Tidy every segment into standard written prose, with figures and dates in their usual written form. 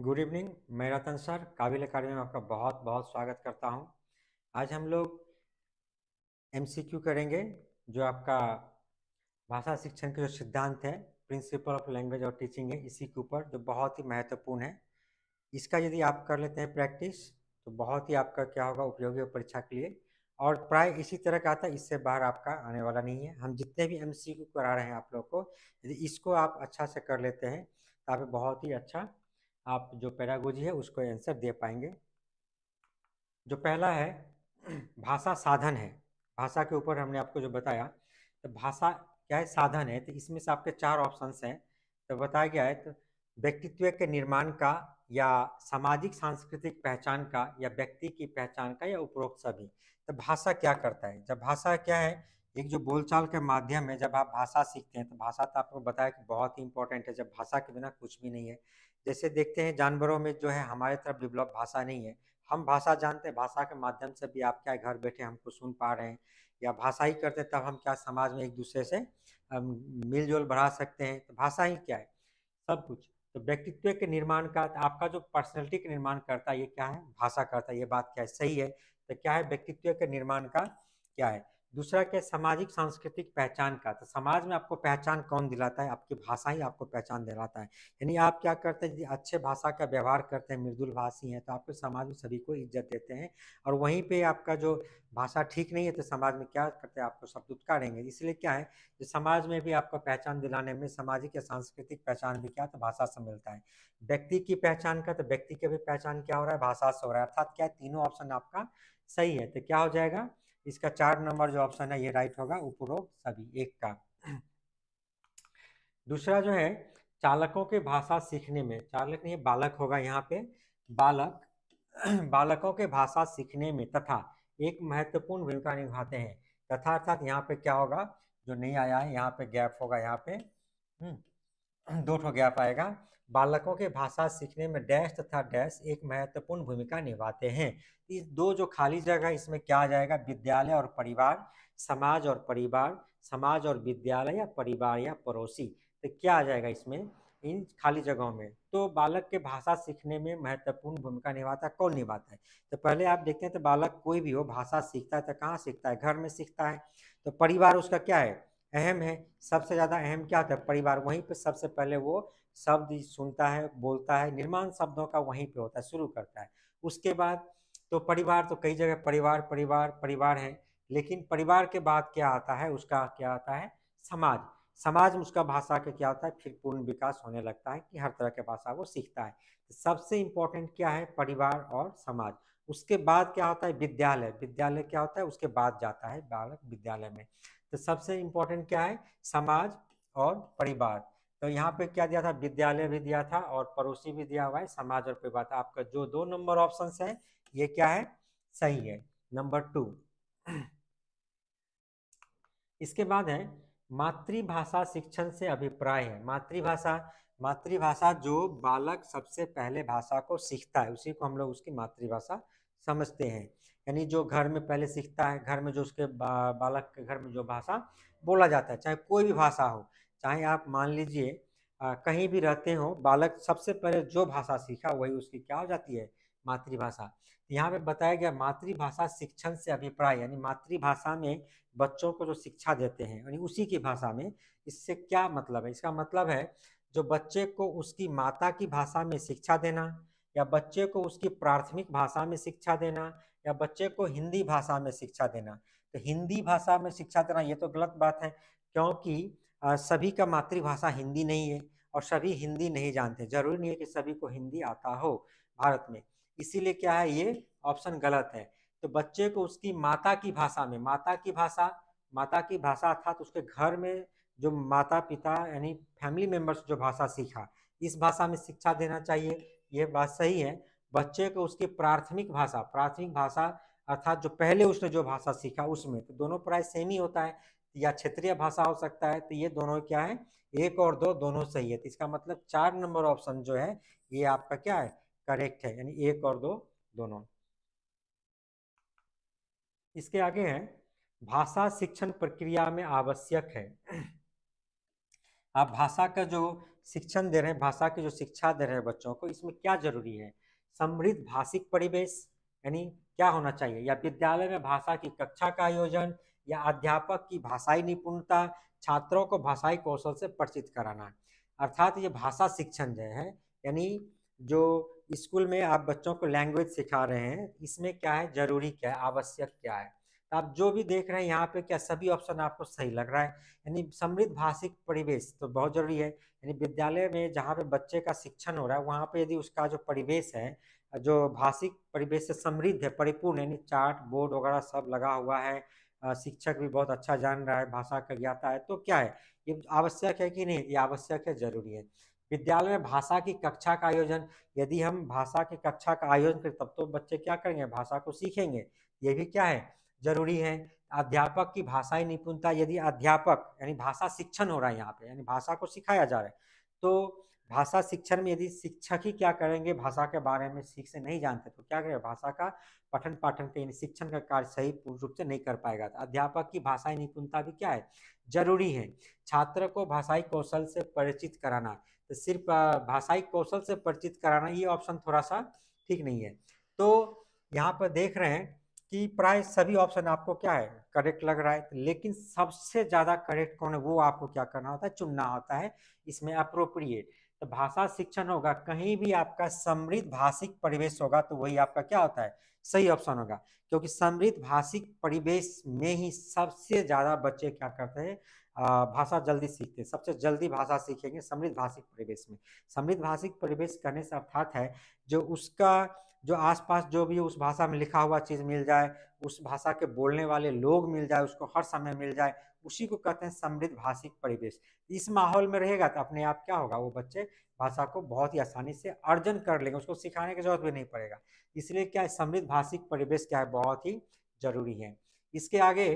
Good evening. मैं रतन sir काबिल अकादमी में आपका बहुत बहुत स्वागत करता हूं। आज हम लोग एमसीक्यू करेंगे, जो आपका भाषा शिक्षण के जो सिद्धांत है, प्रिंसिपल ऑफ लैंग्वेज और टीचिंग है, इसी के ऊपर जो बहुत ही महत्वपूर्ण है। इसका यदि आप कर लेते हैं प्रैक्टिस, तो बहुत ही आपका क्या होगा, उपयोगी हो परीक्षा के लिए। और प्राय इसी तरह का आता है, इससे बाहर आपका आने वाला नहीं है। हम जितने भी एमसीक्यू करा रहे हैं आप लोग को, यदि इसको आप अच्छा से कर लेते हैं तो आप बहुत ही अच्छा आप जो पेडागोजी है उसको आंसर दे पाएंगे। जो पहला है भाषा साधन है। भाषा के ऊपर हमने आपको जो बताया, तो भाषा क्या है, साधन है। तो इसमें से आपके चार ऑप्शंस हैं। तो बताया गया है, तो व्यक्तित्व के निर्माण का, या सामाजिक सांस्कृतिक पहचान का, या व्यक्ति की पहचान का, या उपरोक्त सभी। तो भाषा क्या करता है? जब भाषा क्या है, एक जो बोलचाल के माध्यम है। जब आप भाषा सीखते हैं तो भाषा तो आपको बताया कि बहुत ही इंपॉर्टेंट है। जब भाषा के बिना कुछ भी नहीं है। जैसे देखते हैं जानवरों में जो है, हमारे तरफ डेवलप भाषा नहीं है। हम भाषा जानते हैं, भाषा के माध्यम से भी आप क्या घर बैठे हमको सुन पा रहे हैं, या भाषा ही करते हैं तब हम क्या समाज में एक दूसरे से मिलजोल बढ़ा सकते हैं। तो भाषा ही क्या है, सब कुछ। तो व्यक्तित्व के निर्माण का, तो आपका जो पर्सनैलिटी का निर्माण करता है, ये क्या है, भाषा करता है। ये बात क्या है, सही है। तो क्या है, व्यक्तित्व के निर्माण का क्या है। दूसरा क्या है, सामाजिक सांस्कृतिक पहचान का। तो समाज में आपको पहचान कौन दिलाता है? आपकी भाषा ही आपको पहचान दिलाता है। यानी आप क्या करते हैं, यदि अच्छे भाषा का व्यवहार करते हैं, मृदुल भाषी हैं, तो आपके समाज में सभी को इज्जत देते हैं। और वहीं पे आपका जो भाषा ठीक नहीं है, तो समाज में क्या करते हैं, आपको सब दुत्कारेंगे। इसलिए क्या है, जो समाज में भी आपको पहचान दिलाने में सामाजिक या सांस्कृतिक पहचान भी क्या, तो भाषा से मिलता है। व्यक्ति की पहचान का, तो व्यक्ति की भी पहचान क्या हो रहा है, भाषा से हो रहा है। अर्थात क्या है, तीनों ऑप्शन आपका सही है। तो क्या हो जाएगा, इसका 4 नंबर जो ऑप्शन है ये राइट होगा, उपरोक्त सभी एक का। दूसरा जो है, चालकों के भाषा सीखने में, चालक नहीं बालक होगा यहाँ पे, बालक बालकों के भाषा सीखने में तथा एक महत्वपूर्ण भूमिका निभाते हैं। तथा अर्थात यहाँ पे क्या होगा, जो नहीं आया है यहाँ पे गैप होगा, यहाँ पे दो ठो गैप आएगा। बालकों के भाषा सीखने में डैश तथा डैश एक महत्वपूर्ण भूमिका निभाते हैं। इस दो जो खाली जगह, इसमें क्या आ जाएगा, विद्यालय और परिवार, समाज और परिवार, समाज और विद्यालय, या परिवार या पड़ोसी। तो क्या आ जाएगा इसमें, इन खाली जगहों में। तो बालक के भाषा सीखने में महत्वपूर्ण भूमिका निभाता है, कौन निभाता है? तो पहले आप देखते हैं, तो बालक कोई भी हो भाषा सीखता है तो कहाँ सीखता है, घर में सीखता है। तो परिवार उसका क्या है, अहम है। सबसे ज्यादा अहम क्या होता है, परिवार। वहीं पे सबसे पहले वो शब्द सुनता है, बोलता है, निर्माण शब्दों का वहीं पे होता है, शुरू करता है। उसके बाद तो परिवार, तो कई जगह परिवार परिवार परिवार है। लेकिन परिवार के बाद क्या आता है, उसका क्या आता है, समाज। समाज में उसका भाषा का क्या होता है, फिर पूर्ण विकास होने लगता है कि हर तरह की भाषा वो सीखता है। तो सबसे इंपॉर्टेंट क्या है, परिवार और समाज। उसके बाद क्या होता है, विद्यालय। विद्यालय क्या होता है, उसके बाद जाता है बालक विद्यालय में। तो सबसे इंपॉर्टेंट क्या है, समाज और परिवार। तो यहाँ पे क्या दिया था, विद्यालय भी दिया था और पड़ोसी भी दिया हुआ है, समाज और परिवार। आपका जो 2 नंबर ऑप्शन है ये क्या है, सही है, नंबर 2। इसके बाद है, मातृभाषा शिक्षण से अभिप्राय है। मातृभाषा, मातृभाषा जो बालक सबसे पहले भाषा को सीखता है, उसी को हम लोग उसकी मातृभाषा समझते हैं। यानी जो घर में पहले सीखता है, घर में जो उसके बालक के घर में जो भाषा बोला जाता है, चाहे कोई भी भाषा हो, चाहे आप मान लीजिए कहीं भी रहते हो, बालक सबसे पहले जो भाषा सीखा वही उसकी क्या हो जाती है, मातृभाषा। यहाँ पे बताया गया मातृभाषा शिक्षण से अभिप्राय, यानी मातृभाषा में बच्चों को जो शिक्षा देते हैं, यानी उसी की भाषा में। इससे क्या मतलब है, इसका मतलब है जो बच्चे को उसकी माता की भाषा में शिक्षा देना, या बच्चे को उसकी प्राथमिक भाषा में शिक्षा देना, या बच्चे को हिंदी भाषा में शिक्षा देना। तो हिंदी भाषा में शिक्षा देना ये तो गलत बात है, क्योंकि सभी का मातृभाषा हिंदी नहीं है, और सभी हिंदी नहीं जानते। जरूरी नहीं है कि सभी को हिंदी आता हो भारत में। इसीलिए क्या है, ये ऑप्शन गलत है। तो बच्चे को उसकी माता की भाषा में, माता की भाषा, माता की भाषा अर्थात उसके घर में जो माता पिता यानी फैमिली मेंबर्स जो भाषा सीखा, इस भाषा में शिक्षा देना चाहिए। ये बात सही है। बच्चे को उसकी प्राथमिक भाषा, प्राथमिक भाषा अर्थात जो पहले उसने जो भाषा सीखा उसमें, तो दोनों प्राय सेम ही होता है, या क्षेत्रीय भाषा हो सकता है। तो ये दोनों क्या है, 1 और 2 दोनों सही है। तो इसका मतलब 4 नंबर ऑप्शन जो है ये आपका क्या है, करेक्ट है, यानी 1 और 2 दोनों। इसके आगे है, भाषा शिक्षण प्रक्रिया में आवश्यक है। आप भाषा का जो शिक्षण दे रहे हैं, भाषा की जो शिक्षा दे रहे हैं बच्चों को, इसमें क्या जरूरी है? समृद्ध भाषिक परिवेश, यानी क्या होना चाहिए? या विद्यालय में भाषा की कक्षा का आयोजन, या अध्यापक की भाषाई निपुणता, छात्रों को भाषाई कौशल से परिचित कराना। अर्थात ये भाषा शिक्षण जो है, यानी जो स्कूल में आप बच्चों को लैंग्वेज सिखा रहे हैं, इसमें क्या है जरूरी, क्या है आवश्यक, क्या है? तो आप जो भी देख रहे हैं यहाँ पे, क्या सभी ऑप्शन आपको सही लग रहा है? यानी समृद्ध भाषिक परिवेश तो बहुत जरूरी है। यानी विद्यालय में जहाँ पे बच्चे का शिक्षण हो रहा है, वहाँ पे यदि उसका जो परिवेश है, जो भाषिक परिवेश से समृद्ध है, परिपूर्ण, यानी चार्ट बोर्ड वगैरह सब लगा हुआ है, शिक्षक भी बहुत अच्छा जान रहा है, भाषा का ज्ञाता है, तो क्या है, ये आवश्यक है कि नहीं? ये आवश्यक है, जरूरी है। विद्यालय में भाषा की कक्षा का आयोजन, यदि हम भाषा की कक्षा का आयोजन करें, तब तो बच्चे क्या करेंगे, भाषा को सीखेंगे, ये भी क्या है, जरूरी है। अध्यापक की भाषाई निपुणता, यदि अध्यापक यानी भाषा शिक्षण हो रहा है यहाँ पे, यानी भाषा को सिखाया जा रहा है, तो भाषा शिक्षण में यदि शिक्षक ही क्या करेंगे, भाषा के बारे में ठीक से नहीं जानते, तो क्या करेंगे, भाषा का पठन पाठन के शिक्षण का कार्य सही पूर्ण रूप से नहीं कर पाएगा। तो अध्यापक की भाषाई निपुणता भी क्या है, जरूरी है। छात्र को भाषाई कौशल से परिचित कराना, तो सिर्फ भाषाई कौशल से परिचित कराना, ये ऑप्शन थोड़ा सा ठीक नहीं है। तो यहाँ पर देख रहे हैं कि प्राय सभी ऑप्शन आपको क्या है, करेक्ट लग रहा है, लेकिन सबसे ज्यादा करेक्ट कौन है, वो आपको क्या करना होता है, चुनना होता है इसमें अप्रोप्रिएट। तो भाषा शिक्षण होगा, कहीं भी आपका समृद्ध भाषिक परिवेश होगा, तो वही आपका क्या होता है, सही ऑप्शन होगा। क्योंकि समृद्ध भाषिक परिवेश में ही सबसे ज्यादा बच्चे क्या करते हैं, भाषा जल्दी सीखते हैं, सबसे जल्दी भाषा सीखेंगे समृद्ध भाषिक परिवेश में। समृद्ध भाषिक परिवेश करने से अर्थात है, जो उसका जो आसपास जो भी उस भाषा में लिखा हुआ चीज मिल जाए, उस भाषा के बोलने वाले लोग मिल जाए, उसको हर समय मिल जाए, उसी को कहते हैं समृद्ध भाषिक परिवेश। इस माहौल में रहेगा तो अपने आप क्या होगा, वो बच्चे भाषा को बहुत ही आसानी से अर्जन कर लेंगे, उसको सिखाने की जरूरत भी नहीं पड़ेगा। इसलिए क्या है, समृद्ध भाषिक परिवेश क्या है, बहुत ही जरूरी है। इसके आगे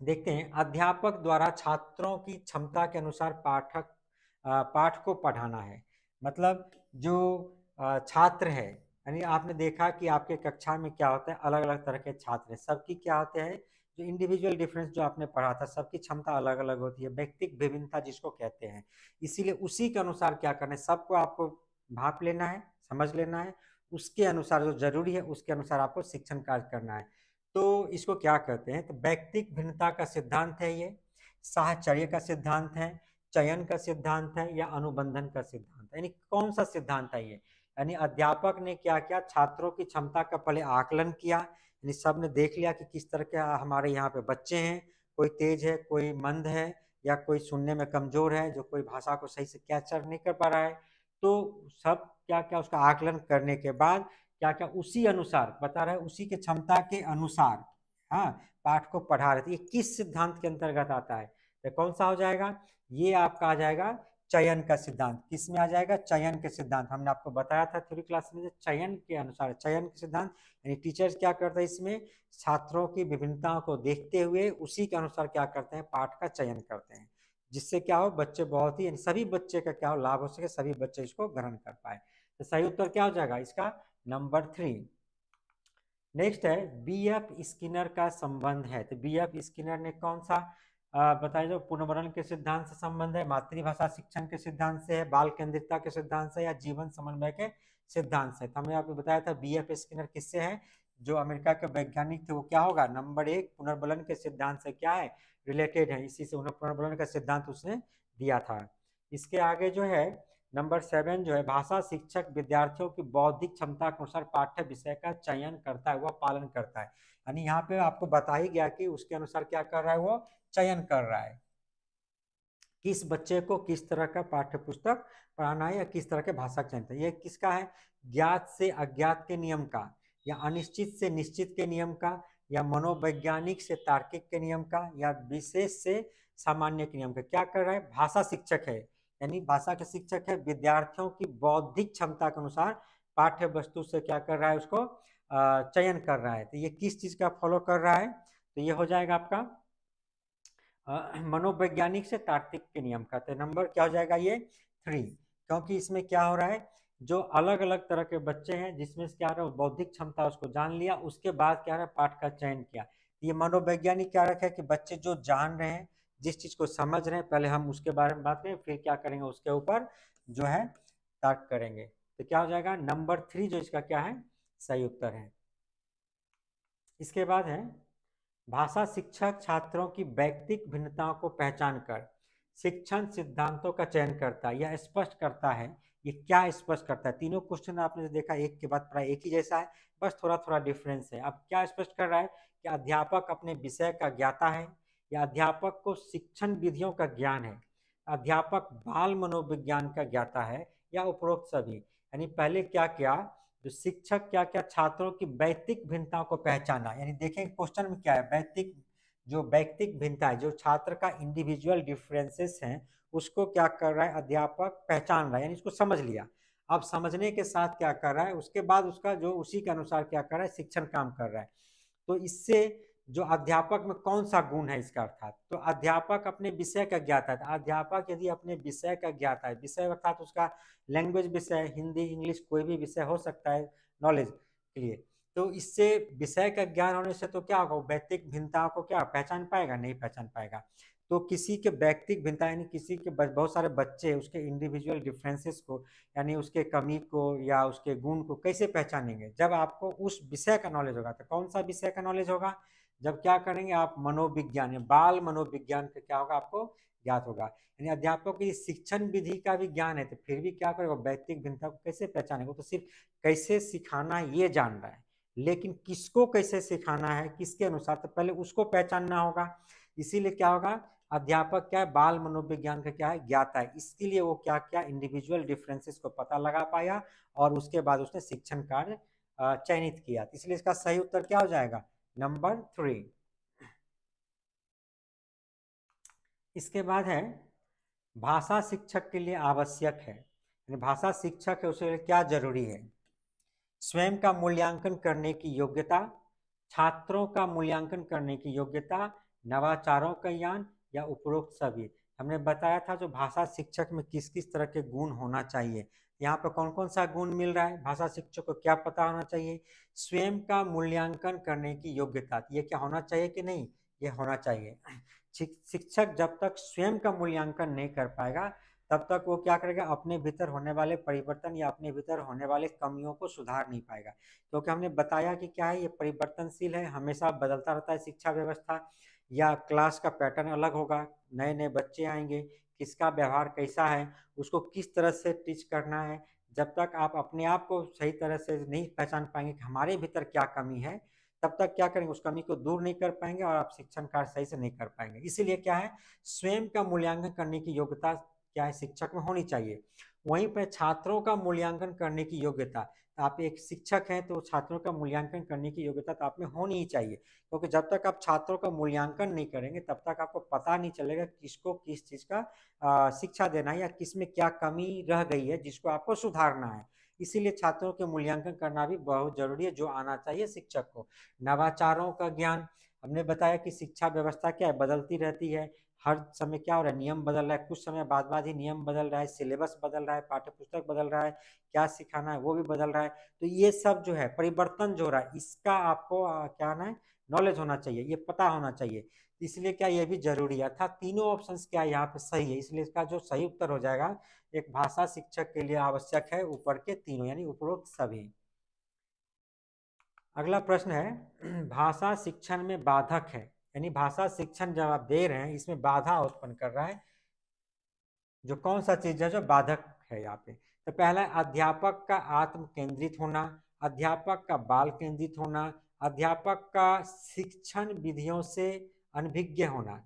देखते हैं, अध्यापक द्वारा छात्रों की क्षमता के अनुसार पाठ को पढ़ाना है। मतलब जो छात्र है, यानी आपने देखा कि आपके कक्षा में क्या होता है, अलग अलग तरह के छात्र हैं, सबकी क्या होते हैं, जो इंडिविजुअल डिफरेंस जो आपने पढ़ा था, सबकी क्षमता अलग अलग होती है, व्यक्तिक विभिन्नता जिसको कहते हैं। इसीलिए उसी के अनुसार क्या करना है, सबको आपको भाप लेना है, समझ लेना है, उसके अनुसार जो जरूरी है उसके अनुसार आपको शिक्षण कार्य करना है। तो इसको क्या कहते हैं, तो व्यक्तिक भिन्नता का सिद्धांत है ये, साहचर्य का सिद्धांत है, चयन का सिद्धांत है, या अनुबंधन का सिद्धांत है। यानी कौन सा सिद्धांत है ये, यानी अध्यापक ने क्या किया, छात्रों की क्षमता का पहले आकलन किया, यानी सबने देख लिया कि किस तरह के हमारे यहाँ पे बच्चे हैं, कोई तेज है, कोई मंद है, या कोई सुनने में कमजोर है, जो कोई भाषा को सही से कैप्चर नहीं कर पा रहा है। तो सब क्या क्या उसका आकलन करने के बाद क्या क्या उसी अनुसार बता रहा है, उसी के क्षमता के अनुसार हाँ पाठ को पढ़ा रहे थे। ये किस सिद्धांत के अंतर्गत आता है, तो कौन सा हो जाएगा, ये आपका आ जाएगा चयन का सिद्धांत। किस में आ जाएगा, चयन के सिद्धांत। हमने आपको बताया था थ्योरी क्लास में, चयन के अनुसार, चयन के सिद्धांत, यानी टीचर्स क्या करते हैं इसमें, छात्रों की विभिन्नताओं को देखते हुए उसी के अनुसार क्या करते हैं, पाठ का चयन करते हैं, जिससे क्या हो, बच्चे बहुत ही, यानी सभी बच्चे का क्या हो, लाभ हो सके, सभी बच्चे इसको ग्रहण कर पाए। तो सही उत्तर क्या हो जाएगा इसका, नंबर 3। नेक्स्ट है, बीएफ स्किनर का संबंध है। तो बीएफ स्किनर ने कौन सा बताया, जो पुनर्वरण के सिद्धांत से संबंध है, मातृभाषा शिक्षण के सिद्धांत से है, बाल केंद्रितता के सिद्धांत से, या जीवन समन्वय के सिद्धांत से। तो हमने आपको बताया था बीएफ स्किनर किससे है, जो अमेरिका के वैज्ञानिक थे, वो क्या होगा, नंबर 1 पुनर्वलन के सिद्धांत से क्या है, रिलेटेड है, इसी से उन्हें पुनर्वलन का सिद्धांत उसने दिया था। इसके आगे जो है नंबर 7 जो है, भाषा शिक्षक विद्यार्थियों की बौद्धिक क्षमता के अनुसार पाठ्य विषय का चयन करता है, वह पालन करता है। यानी यहाँ पे आपको बता ही गया कि उसके अनुसार क्या कर रहा है, वो चयन कर रहा है, किस बच्चे को किस तरह का पाठ्य पुस्तक पढ़ाना है, या किस तरह के भाषा का चयन। ये किसका है, ज्ञात से अज्ञात के नियम का, या अनिश्चित से निश्चित के नियम का, या मनोवैज्ञानिक से तार्किक के नियम का, या विशेष से सामान्य के नियम का। क्या कर रहा है, भाषा शिक्षक है, यानी भाषा के शिक्षक है, विद्यार्थियों की बौद्धिक क्षमता के अनुसार पाठ्य वस्तु से क्या कर रहा है, उसको चयन कर रहा है। तो ये किस चीज का फॉलो कर रहा है, तो ये हो जाएगा आपका मनोवैज्ञानिक से तार्किक के नियम का। तो नंबर क्या हो जाएगा, ये 3। क्योंकि इसमें क्या हो रहा है, जो अलग अलग तरह के बच्चे हैं, जिसमें क्या रहा है, बौद्धिक क्षमता उसको जान लिया, उसके बाद क्या रहा, पाठ का चयन किया। ये मनोवैज्ञानिक क्या रखा है कि बच्चे जो जान रहे हैं, जिस चीज को समझ रहे हैं पहले हम उसके बारे में बात करें, फिर क्या करेंगे उसके ऊपर जो है तर्क करेंगे। तो क्या हो जाएगा, नंबर 3 जो इसका क्या है सही उत्तर है। इसके बाद है भाषा शिक्षक छात्रों की व्यक्तिक भिन्नताओं को पहचान कर शिक्षण सिद्धांतों का चयन करता है। यह स्पष्ट करता है, ये क्या स्पष्ट करता है, तीनों क्वेश्चन आपने देखा एक के बाद प्राय एक ही जैसा है, बस थोड़ा थोड़ा डिफरेंस है। अब क्या स्पष्ट कर रहा है कि अध्यापक अपने विषय का ज्ञाता है, या अध्यापक को शिक्षण विधियों का ज्ञान है, अध्यापक बाल मनोविज्ञान का ज्ञाता है, या उपरोक्त सभी। यानी पहले क्या किया, जो शिक्षक क्या क्या छात्रों की व्यक्तिक भिन्नताओं को पहचाना, यानी देखें क्वेश्चन में क्या है, व्यक्तिक जो व्यक्तिक भिन्नता है, जो छात्र का इंडिविजुअल डिफरेंसेस हैं उसको क्या कर रहा है अध्यापक पहचान रहा है, यानी इसको समझ लिया। अब समझने के साथ क्या कर रहा है, उसके बाद उसका जो उसी के अनुसार क्या कर रहा है शिक्षण काम कर रहा है। तो इससे जो अध्यापक में कौन सा गुण है इसका अर्थात, तो अध्यापक अपने विषय का ज्ञाता है। अध्यापक यदि अपने विषय का ज्ञाता है, विषय अर्थात उसका लैंग्वेज विषय, हिंदी इंग्लिश कोई भी विषय हो सकता है नॉलेज के लिए, तो इससे विषय का ज्ञान होने से तो क्या होगा, व्यक्तिक भिन्नताओं को क्या पहचान पाएगा, नहीं पहचान पाएगा। तो किसी के व्यक्तिक भिन्नता यानी किसी के बहुत सारे बच्चे उसके इंडिविजुअल डिफरेंसेस को, यानी उसके कमी को या उसके गुण को कैसे पहचानेंगे, जब आपको उस विषय का नॉलेज होगा। तो कौन सा विषय का नॉलेज होगा, जब क्या करेंगे आप मनोविज्ञान या बाल मनोविज्ञान का क्या होगा आपको ज्ञात होगा। यानी अध्यापक की शिक्षण विधि का भी ज्ञान है, तो फिर भी क्या करेगा व्यक्तिक भिन्नता को कैसे पहचानेगा, तो सिर्फ कैसे सिखाना ये जान रहा है, लेकिन किसको कैसे सिखाना है किसके अनुसार, तो पहले उसको पहचानना होगा। इसीलिए क्या होगा, अध्यापक क्या है बाल मनोविज्ञान का क्या है ज्ञाता है, इसके लिए वो क्या क्या इंडिविजुअल डिफरेंसेस को पता लगा पाया और उसके बाद उसने शिक्षण कार्य चयनित किया। इसलिए इसका सही उत्तर क्या हो जाएगा, नंबर 3। इसके बाद है भाषा शिक्षक के लिए आवश्यक है, यानी भाषा शिक्षक है उसके लिए क्या जरूरी है, स्वयं का मूल्यांकन करने की योग्यता, छात्रों का मूल्यांकन करने की योग्यता, नवाचारों का ज्ञान, या उपरोक्त सभी। हमने बताया था जो भाषा शिक्षक में किस किस तरह के गुण होना चाहिए, यहाँ पर कौन कौन सा गुण मिल रहा है, भाषा शिक्षक को क्या पता होना चाहिए, स्वयं का मूल्यांकन करने की योग्यता, ये क्या होना चाहिए कि नहीं, ये होना चाहिए। शिक्षक जब तक स्वयं का मूल्यांकन नहीं कर पाएगा तब तक वो क्या करेगा, अपने भीतर होने वाले परिवर्तन या अपने भीतर होने वाले कमियों को सुधार नहीं पाएगा, क्योंकि हमने बताया कि क्या है ये परिवर्तनशील है, हमेशा बदलता रहता है शिक्षा व्यवस्था, या क्लास का पैटर्न अलग होगा, नए नए बच्चे आएंगे, किसका व्यवहार कैसा है, उसको किस तरह से टीच करना है। जब तक आप अपने आप को सही तरह से नहीं पहचान पाएंगे कि हमारे भीतर क्या कमी है, तब तक क्या करेंगे उस कमी को दूर नहीं कर पाएंगे और आप शिक्षण कार्य सही से नहीं कर पाएंगे। इसीलिए क्या है, स्वयं का मूल्यांकन करने की योग्यता क्या है शिक्षक में होनी चाहिए। वहीं पर छात्रों का मूल्यांकन करने की योग्यता, तो आप एक शिक्षक हैं तो छात्रों का मूल्यांकन करने की योग्यता तो आप में होनी ही चाहिए, क्योंकि जब तक आप छात्रों का मूल्यांकन नहीं करेंगे तब तक आपको पता नहीं चलेगा किसको किस चीज़ का शिक्षा देना है या किस में क्या कमी रह गई है जिसको आपको सुधारना है। इसीलिए छात्रों के मूल्यांकन करना भी बहुत जरूरी है, जो आना चाहिए शिक्षक को। नवाचारों का ज्ञान, हमने बताया कि शिक्षा व्यवस्था क्या है बदलती रहती है, हर समय क्या हो रहा है नियम बदल रहा है, कुछ समय बाद ही नियम बदल रहा है, सिलेबस बदल रहा है, पाठ्य पुस्तक बदल रहा है, क्या सिखाना है वो भी बदल रहा है। तो ये सब जो है परिवर्तन जो हो रहा है इसका आपको क्या ना है नॉलेज होना चाहिए, ये पता होना चाहिए। इसलिए क्या ये भी जरूरी है, अर्थात तीनों ऑप्शंस क्या यहाँ पे सही है, इसलिए इसका जो सही उत्तर हो जाएगा एक भाषा शिक्षक के लिए आवश्यक है ऊपर के तीनों यानी उपरोक्त सभी। अगला प्रश्न है भाषा शिक्षण में बाधक है, यानी भाषा शिक्षण जब आप दे रहे हैं इसमें बाधा उत्पन्न कर रहा है, जो कौन सा चीज है जो बाधक है यहाँ पे। तो पहला है अध्यापक का आत्म केंद्रित होना, अध्यापक का बाल केंद्रित होना, अध्यापक का शिक्षण विधियों से अनभिज्ञ होना।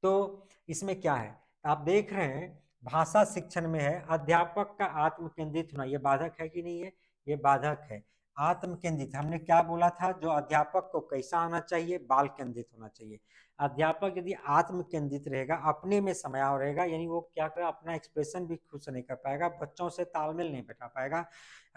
तो इसमें क्या है, आप देख रहे हैं भाषा शिक्षण में है अध्यापक का आत्म केंद्रित होना, ये बाधक है कि नहीं है, ये बाधक है। आत्म केंद्रित हमने क्या बोला था, जो अध्यापक को कैसा होना चाहिए, बाल केंद्रित होना चाहिए। अध्यापक यदि आत्म केंद्रित रहेगा, अपने में समाया रहेगा, यानी वो क्या करेगा अपना एक्सप्रेशन भी खुद से नहीं कर पाएगा, बच्चों से तालमेल नहीं बैठा पाएगा,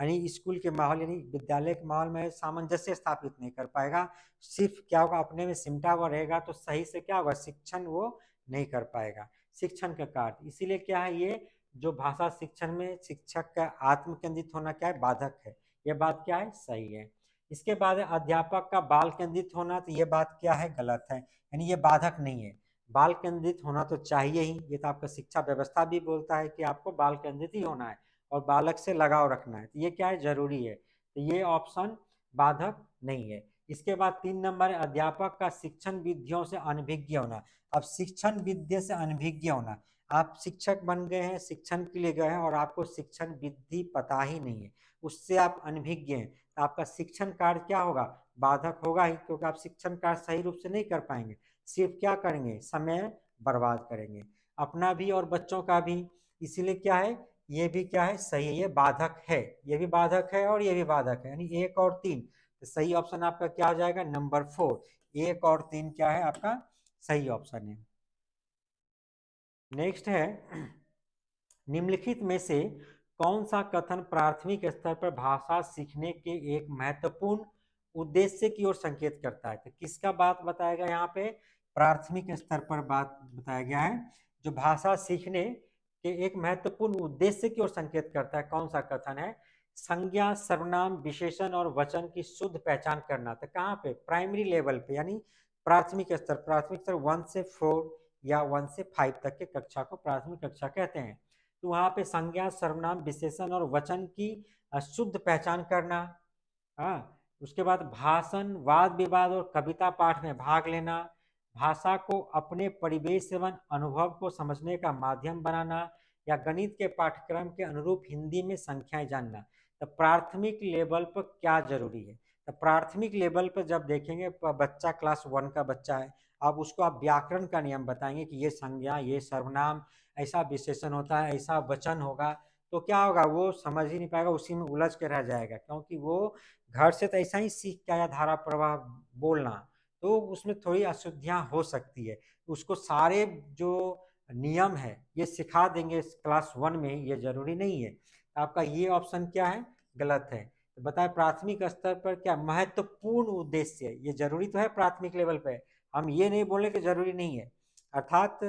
यानी स्कूल के माहौल यानी विद्यालय के माहौल में सामंजस्य स्थापित नहीं कर पाएगा, सिर्फ क्या होगा अपने में सिमटा हुआ रहेगा, तो सही से क्या होगा शिक्षण वो नहीं कर पाएगा, शिक्षण का कार्य। इसीलिए क्या है ये जो भाषा शिक्षण में शिक्षक का आत्म केंद्रित होना क्या है बाधक है, ये बात क्या है सही है। इसके बाद अध्यापक का बाल केंद्रित होना, तो ये बात क्या है गलत है, यानी ये बाधक नहीं है। बाल केंद्रित होना तो चाहिए ही, ये तो आपका शिक्षा व्यवस्था भी बोलता है कि आपको बाल केंद्रित ही होना है और बालक से लगाव रखना है, तो ये क्या है, जरूरी है, तो ये ऑप्शन बाधक नहीं है। इसके बाद 3 नंबर है अध्यापक का शिक्षण विधियों से अनभिज्ञ होना। अब शिक्षण विद्या से अनभिज्ञ होना, आप शिक्षक बन गए हैं, शिक्षण के लिए गए हैं और आपको शिक्षण विधि पता ही नहीं है, उससे आप अनभिज्ञ हैं, तो आपका शिक्षण कार्य क्या होगा, बाधक होगा ही, क्योंकि आप शिक्षण कार्य सही रूप से नहीं कर पाएंगे, सिर्फ क्या करेंगे, समय बर्बाद करेंगे, अपना भी और बच्चों का भी। इसीलिए क्या है, ये भी क्या है, सही है, ये बाधक है, ये भी बाधक है और ये भी बाधक है, यानी 1 और 3, तो सही ऑप्शन आपका क्या हो जाएगा, नंबर 4, 1 और 3 क्या है आपका सही ऑप्शन है। नेक्स्ट है निम्नलिखित में से कौन सा कथन प्राथमिक स्तर पर भाषा सीखने के एक महत्वपूर्ण उद्देश्य की ओर संकेत करता है, तो किसका बात बताया गया यहाँ पे, प्राथमिक स्तर पर बात बताया गया है, जो भाषा सीखने के एक महत्वपूर्ण उद्देश्य की ओर संकेत करता है, कौन सा कथन है, संज्ञा सर्वनाम विशेषण और वचन की शुद्ध पहचान करना, तो कहाँ पे, प्राइमरी लेवल पे, यानी प्राथमिक स्तर, प्राथमिक स्तर 1 से 4 या 1 से 5 तक के कक्षा को प्राथमिक कक्षा कहते हैं, तो वहाँ पे संज्ञा सर्वनाम विशेषण और वचन की शुद्ध पहचान करना। हाँ, उसके बाद भाषण वाद विवाद और कविता पाठ में भाग लेना, भाषा को अपने परिवेश एवं अनुभव को समझने का माध्यम बनाना, या गणित के पाठ्यक्रम के अनुरूप हिंदी में संख्याएं जानना। तो प्राथमिक लेवल पर क्या जरूरी है, तो प्राथमिक लेवल पर जब देखेंगे बच्चा क्लास 1 का बच्चा है, अब उसको आप व्याकरण का नियम बताएंगे कि ये संज्ञा, ये सर्वनाम, ऐसा विशेषण होता है, ऐसा वचन होगा, तो क्या होगा, वो समझ ही नहीं पाएगा, उसी में उलझ के रह जाएगा, क्योंकि वो घर से तो ऐसा ही सीख के आया धारा प्रवाह बोलना, तो उसमें थोड़ी अशुद्धियाँ हो सकती है, उसको सारे जो नियम है ये सिखा देंगे क्लास 1 में, ये जरूरी नहीं है, आपका ये ऑप्शन क्या है, गलत है। तो बताए प्राथमिक स्तर पर क्या महत्वपूर्ण उद्देश्य, ये जरूरी तो है प्राथमिक लेवल पे, हम ये नहीं बोले कि जरूरी नहीं है, अर्थात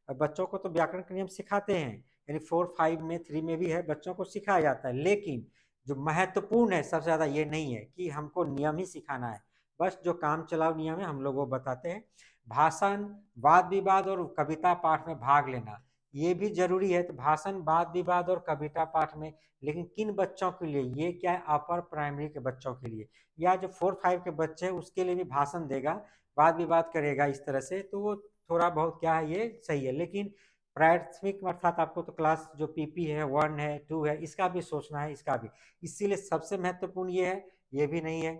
बच्चों को तो व्याकरण के नियम सिखाते हैं, यानी 4 5 में 3 में भी है, बच्चों को सिखाया जाता है, लेकिन जो महत्वपूर्ण है सबसे ज़्यादा ये नहीं है कि हमको नियम ही सिखाना है, बस जो काम चलाओ नियम है हम लोग वो बताते हैं। भाषण वाद विवाद और कविता पाठ में भाग लेना, ये भी जरूरी है, तो भाषण वाद विवाद और कविता पाठ में, लेकिन किन बच्चों के लिए, ये क्या है, अपर प्राइमरी के बच्चों के लिए, या जो 4 5 के बच्चे हैं उसके लिए भी भाषण देगा, वाद विवाद करेगा इस तरह से, तो वो थोड़ा बहुत क्या है, ये सही है, लेकिन प्राथमिक अर्थात आपको तो क्लास जो पीपी है 1 है 2 है, इसका भी सोचना है, इसका भी, इसीलिए सबसे महत्वपूर्ण ये है, ये भी नहीं है।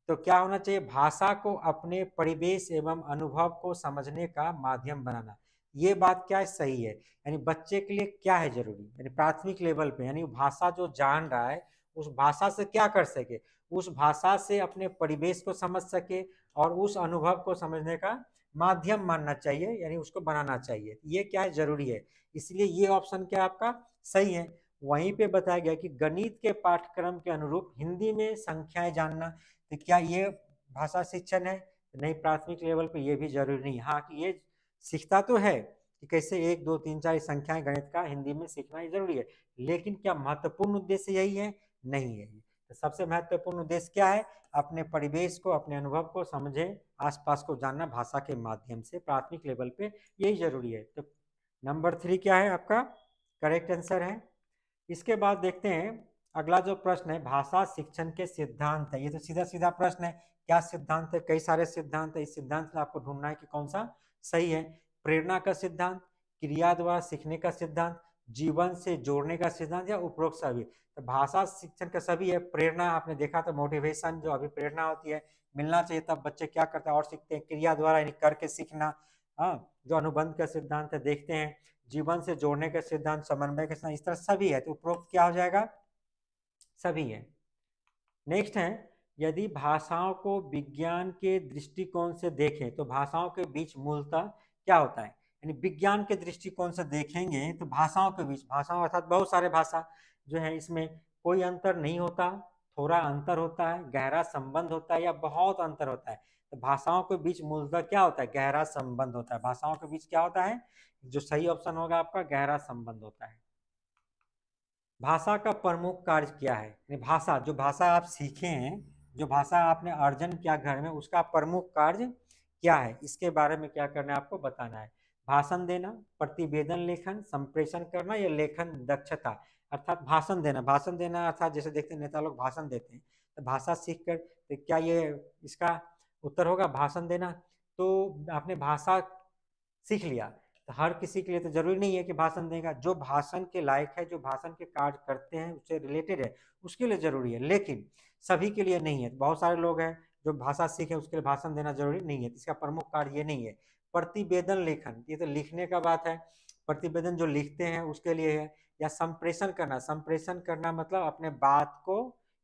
तो क्या होना चाहिए, भाषा को अपने परिवेश एवं अनुभव को समझने का माध्यम बनाना, ये बात क्या है, सही है, यानी बच्चे के लिए क्या है जरूरी, यानी प्राथमिक लेवल पे, यानी भाषा जो जान रहा है उस भाषा से क्या कर सके, उस भाषा से अपने परिवेश को समझ सके और उस अनुभव को समझने का माध्यम मानना चाहिए, यानी उसको बनाना चाहिए, ये क्या है, जरूरी है, इसलिए ये ऑप्शन क्या आपका सही है। वहीं पे बताया गया कि गणित के पाठ्यक्रम के अनुरूप हिंदी में संख्याएं जानना, तो क्या ये भाषा शिक्षण है, नहीं, प्राथमिक लेवल पे ये भी जरूरी नहीं, हाँ कि ये सीखता तो है कि कैसे 1 2 3 4 संख्याएं गणित का हिंदी में सीखना ही जरूरी है, लेकिन क्या महत्वपूर्ण उद्देश्य यही है, नहीं है, तो सबसे महत्वपूर्ण उद्देश्य क्या है, अपने परिवेश को अपने अनुभव को समझे, आसपास को जानना भाषा के माध्यम से, प्राथमिक लेवल पे यही जरूरी है, तो नंबर 3 क्या है आपका करेक्ट आंसर है। इसके बाद देखते हैं अगला जो प्रश्न है, भाषा शिक्षण के सिद्धांत है, ये तो सीधा सीधा प्रश्न है, क्या सिद्धांत है, कई सारे सिद्धांत है, इस सिद्धांत से आपको ढूंढना है कि कौन सा सही है, प्रेरणा का सिद्धांत, क्रिया द्वारा सीखने का सिद्धांत, जीवन से जोड़ने का सिद्धांत, या उपरोक्त सभी, तो भाषा शिक्षण का सभी है, प्रेरणा आपने देखा था, मोटिवेशन जो अभी प्रेरणा होती है, मिलना चाहिए तब बच्चे क्या करते हैं और सीखते हैं, क्रिया द्वारा यानी करके सीखना, हाँ, जो अनुबंध का सिद्धांत है देखते हैं, जीवन से जोड़ने का सिद्धांत, समन्वय के सिद्धांत, इस तरह सभी है, तो उपरोक्त क्या हो जाएगा, सभी है। नेक्स्ट है, यदि भाषाओं को विज्ञान के दृष्टिकोण से देखें तो भाषाओं के बीच मूलतः क्या होता है, यानी विज्ञान के दृष्टिकोण से देखेंगे तो भाषाओं के बीच, भाषाओं अर्थात बहुत सारे भाषा जो है इसमें कोई अंतर नहीं होता, थोड़ा अंतर होता है, गहरा संबंध होता है, या बहुत अंतर होता है, तो भाषाओं के बीच मूलतः क्या होता है, गहरा संबंध होता है, भाषाओं के बीच क्या होता है, जो सही ऑप्शन होगा आपका गहरा संबंध होता है। भाषा का प्रमुख कार्य क्या है, यानी भाषा, जो भाषा आप सीखे हैं, जो भाषा आपने अर्जन किया घर में, उसका प्रमुख कार्य क्या है, इसके बारे में क्या करना है आपको बताना है। भाषण देना, प्रतिवेदन लेखन, संप्रेषण करना या लेखन दक्षता। अर्थात भाषण देना अर्थात जैसे देखते हैं नेता लोग भाषण देते हैं, तो भाषा सीख कर, तो क्या ये इसका उत्तर होगा भाषण देना? तो आपने भाषा सीख लिया, तो हर किसी के लिए तो जरूरी नहीं है कि भाषण देगा। जो भाषण के लायक है, जो भाषण के कार्य करते हैं, उससे रिलेटेड है, उसके लिए जरूरी है, लेकिन सभी के लिए नहीं है। बहुत सारे लोग हैं जो भाषा सीखे, उसके लिए भाषण देना जरूरी नहीं है, इसका प्रमुख कार्य ये नहीं है। प्रतिवेदन लेखन, ये तो लिखने का बात है, प्रतिवेदन जो लिखते हैं उसके लिए है। या संप्रेषण करना मतलब अपने बात को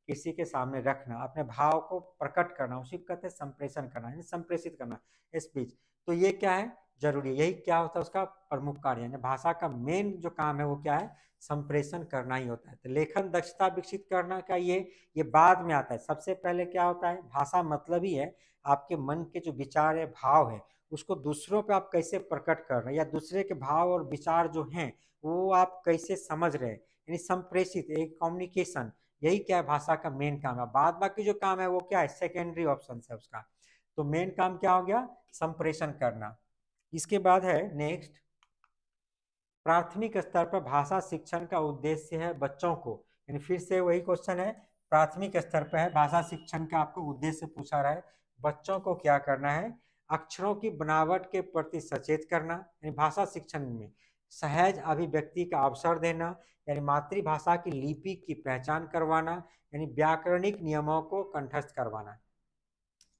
किसी के सामने रखना, अपने भाव को प्रकट करना, उसी को कहते हैं संप्रेषण करना, यानी संप्रेषित करना स्पीच। तो ये क्या है, जरूरी है, यही क्या होता है उसका प्रमुख कार्य, यानी भाषा का मेन जो काम है वो क्या है, संप्रेषण करना ही होता है। तो लेखन दक्षता विकसित करना का ये बाद में आता है। सबसे पहले क्या होता है, भाषा मतलब ही है आपके मन के जो विचार है, भाव है, उसको दूसरों पे आप कैसे प्रकट कर रहे हैं, या दूसरे के भाव और विचार जो हैं वो आप कैसे समझ रहे हैं, यानी संप्रेषित, एक कम्युनिकेशन। यही क्या है, भाषा का मेन काम है। बाद बाकी जो काम है वो क्या है, सेकेंडरी ऑप्शन है उसका। तो मेन काम क्या हो गया, संप्रेषण करना। इसके बाद है नेक्स्ट, प्राथमिक स्तर पर भाषा शिक्षण का उद्देश्य है बच्चों को, यानी फिर से वही क्वेश्चन है, प्राथमिक स्तर पर है भाषा शिक्षण का आपको उद्देश्य पूछा रहा है, बच्चों को क्या करना है, अक्षरों की बनावट के प्रति सचेत करना, यानी भाषा शिक्षण में सहज अभिव्यक्ति का अवसर देना, यानी मातृभाषा की लिपि की पहचान करवाना, यानी व्याकरणिक नियमों को कंठस्थ करवाना।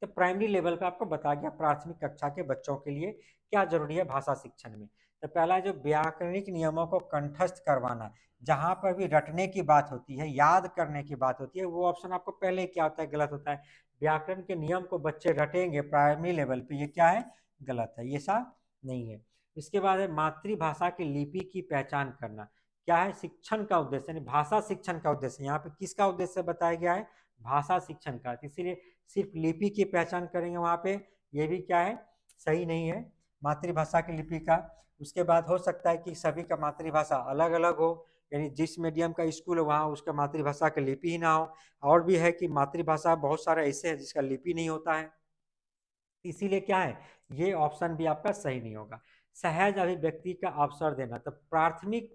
तो प्राइमरी लेवल पे आपको बता गया प्राथमिक कक्षा के बच्चों के लिए क्या जरूरी है भाषा शिक्षण में। तो पहला जो व्याकरणिक नियमों को कंठस्थ करवाना, जहां पर भी रटने की बात होती है, याद करने की बात होती है, वो ऑप्शन आपको पहले क्या होता है, गलत होता है। व्याकरण के नियम को बच्चे रटेंगे प्राइमरी लेवल पे, ये क्या है, गलत है, ये सा नहीं है। इसके बाद है मातृभाषा की लिपि की पहचान करना, क्या है, शिक्षण का उद्देश्य, यानी भाषा शिक्षण का उद्देश्य। यहाँ पे किसका उद्देश्य बताया गया है, भाषा शिक्षण का। इसीलिए सिर्फ लिपि की पहचान करेंगे वहाँ पे, ये भी क्या है, सही नहीं है, मातृभाषा की लिपि का। उसके बाद हो सकता है कि सभी का मातृभाषा अलग अलग हो, यानी जिस मीडियम का स्कूल है वहाँ उसका मातृभाषा का लिपि ही ना हो। और भी है कि मातृभाषा बहुत सारे ऐसे हैं जिसका लिपि नहीं होता है, इसीलिए क्या है, ये ऑप्शन भी आपका सही नहीं होगा। सहज अभिव्यक्ति का अवसर देना, तो प्राथमिक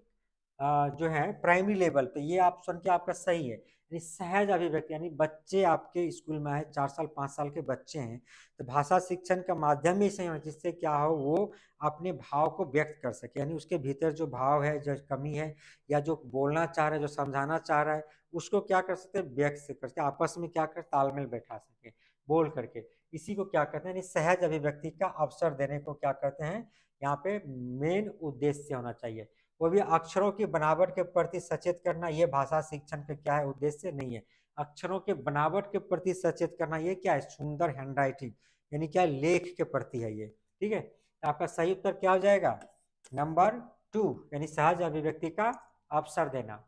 जो है प्राइमरी लेवल पे ये ऑप्शन क्या आपका सही है, यानी सहज अभिव्यक्ति, यानी बच्चे आपके स्कूल में आए, 4 साल 5 साल के बच्चे हैं, तो भाषा शिक्षण का माध्यम ही सही होना, जिससे क्या हो, वो अपने भाव को व्यक्त कर सके, यानी उसके भीतर जो भाव है, जो कमी है, या जो बोलना चाह रहा है, जो समझाना चाह रहा है, उसको क्या कर सकते हैं, व्यक्त से करके आपस में क्या कर तालमेल बैठा सके बोल करके। इसी को क्या कहते हैं, यानी सहज अभिव्यक्ति का अवसर देने को क्या कहते हैं, यहाँ पे मेन उद्देश्य होना चाहिए। वो भी अक्षरों की बनावट के प्रति सचेत करना, ये भाषा शिक्षण का क्या है, उद्देश्य नहीं है। अक्षरों के बनावट के प्रति सचेत करना, ये क्या है, सुंदर हैंडराइटिंग, यानी क्या है, लेख के प्रति है ये, ठीक है। तो आपका सही उत्तर क्या हो जाएगा, नंबर 2, यानी सहज अभिव्यक्ति का अवसर देना।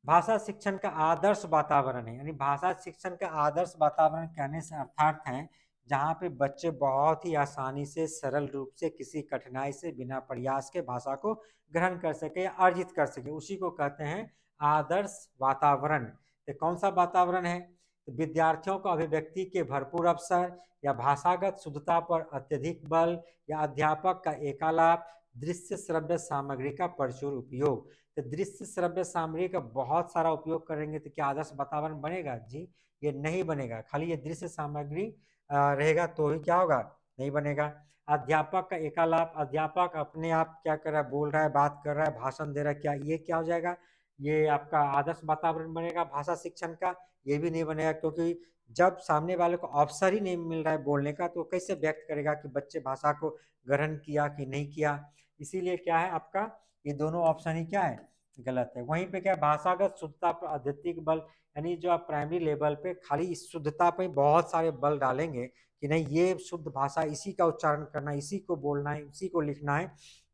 भाषा शिक्षण का आदर्श वातावरण है, यानी भाषा शिक्षण का आदर्श वातावरण कहने से अर्थात है जहाँ पे बच्चे बहुत ही आसानी से, सरल रूप से, किसी कठिनाई से, बिना प्रयास के भाषा को ग्रहण कर सके या अर्जित कर सके, उसी को कहते हैं आदर्श वातावरण। तो कौन सा वातावरण है, तो विद्यार्थियों को अभिव्यक्ति के भरपूर अवसर, या भाषागत शुद्धता पर अत्यधिक बल, या अध्यापक का एकालाप, दृश्य श्रव्य सामग्री का प्रचुर उपयोग। तो दृश्य श्रव्य सामग्री का बहुत सारा उपयोग करेंगे तो क्या आदर्श वातावरण बनेगा, जी ये नहीं बनेगा। खाली ये दृश्य सामग्री रहेगा तो ही क्या होगा, नहीं बनेगा। अध्यापक का एकालाप, अध्यापक अपने आप क्या कर रहा है, बोल रहा है, बात कर रहा है, भाषण दे रहा है, क्या ये क्या हो जाएगा, ये आपका आदर्श वातावरण बनेगा भाषा शिक्षण का, ये भी नहीं बनेगा, क्योंकि जब सामने वाले को अवसर ही नहीं मिल रहा है बोलने का तो कैसे व्यक्त करेगा कि बच्चे भाषा को ग्रहण किया कि नहीं किया। इसीलिए क्या है आपका, ये दोनों ऑप्शन ही क्या है, गलत है। वहीं पे क्या भाषागत शुद्धता पर अत्यधिक बल, यानी जो आप प्राइमरी लेवल पे खाली इस शुद्धता पे बहुत सारे बल डालेंगे कि नहीं ये शुद्ध भाषा, इसी का उच्चारण करना, इसी को बोलना है, इसी को लिखना है,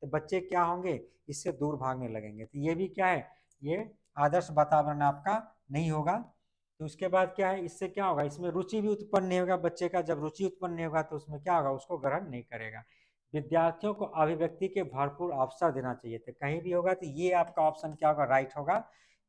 तो बच्चे क्या होंगे, इससे दूर भागने लगेंगे। तो ये भी क्या है, ये आदर्श वातावरण आपका नहीं होगा। तो उसके बाद क्या है, इससे क्या होगा, इसमें रुचि भी उत्पन्न नहीं होगा बच्चे का, जब रुचि उत्पन्न नहीं होगा तो उसमें क्या होगा, उसको ग्रहण नहीं करेगा। विद्यार्थियों को अभिव्यक्ति के भरपूर अवसर देना चाहिए थे, कहीं भी होगा तो ये आपका ऑप्शन क्या होगा, राइट होगा,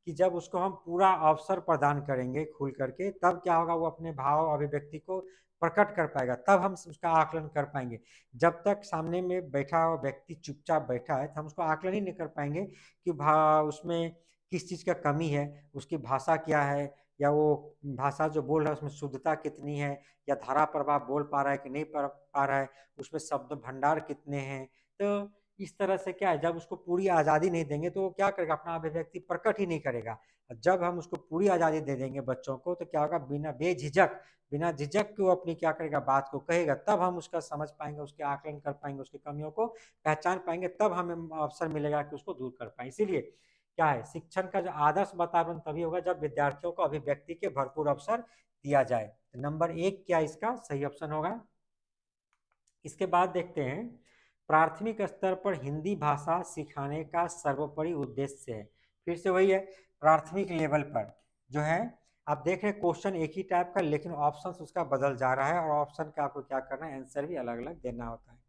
कि जब उसको हम पूरा अवसर प्रदान करेंगे खुल करके, तब क्या होगा, वो अपने भाव अभिव्यक्ति को प्रकट कर पाएगा, तब हम उसका आकलन कर पाएंगे। जब तक सामने में बैठा हुआ व्यक्ति चुपचाप बैठा है तो हम उसको आकलन ही नहीं कर पाएंगे कि उसमें किस चीज़ का कमी है, उसकी भाषा क्या है, या वो भाषा जो बोल रहा है उसमें शुद्धता कितनी है, या धारा प्रवाह बोल पा रहा है कि नहीं पा रहा है, उसमें शब्द भंडार कितने हैं। तो इस तरह से क्या है, जब उसको पूरी आज़ादी नहीं देंगे तो वो क्या करेगा, अपना अभिव्यक्ति प्रकट ही नहीं करेगा। जब हम उसको पूरी आज़ादी दे देंगे बच्चों को तो क्या होगा, बिना झिझक के वो अपनी क्या करेगा, बात को कहेगा, तब हम उसका समझ पाएंगे, उसके आकलन कर पाएंगे, उसकी कमियों को पहचान पाएंगे, तब हमें अवसर मिलेगा कि उसको दूर कर पाए। इसीलिए क्या है, शिक्षण का जो आदर्श वातावरण तभी होगा जब विद्यार्थियों को अभिव्यक्ति के भरपूर अवसर दिया जाए। तो नंबर 1 क्या इसका सही ऑप्शन होगा। इसके बाद देखते हैं, प्राथमिक स्तर पर हिंदी भाषा सिखाने का सर्वोपरि उद्देश्य है। फिर से वही है, प्राथमिक लेवल पर जो है, आप देख रहे हैं क्वेश्चन एक ही टाइप का, लेकिन ऑप्शन उसका बदल जा रहा है, और ऑप्शन का आपको क्या करना है, आंसर भी अलग अलग देना होता है।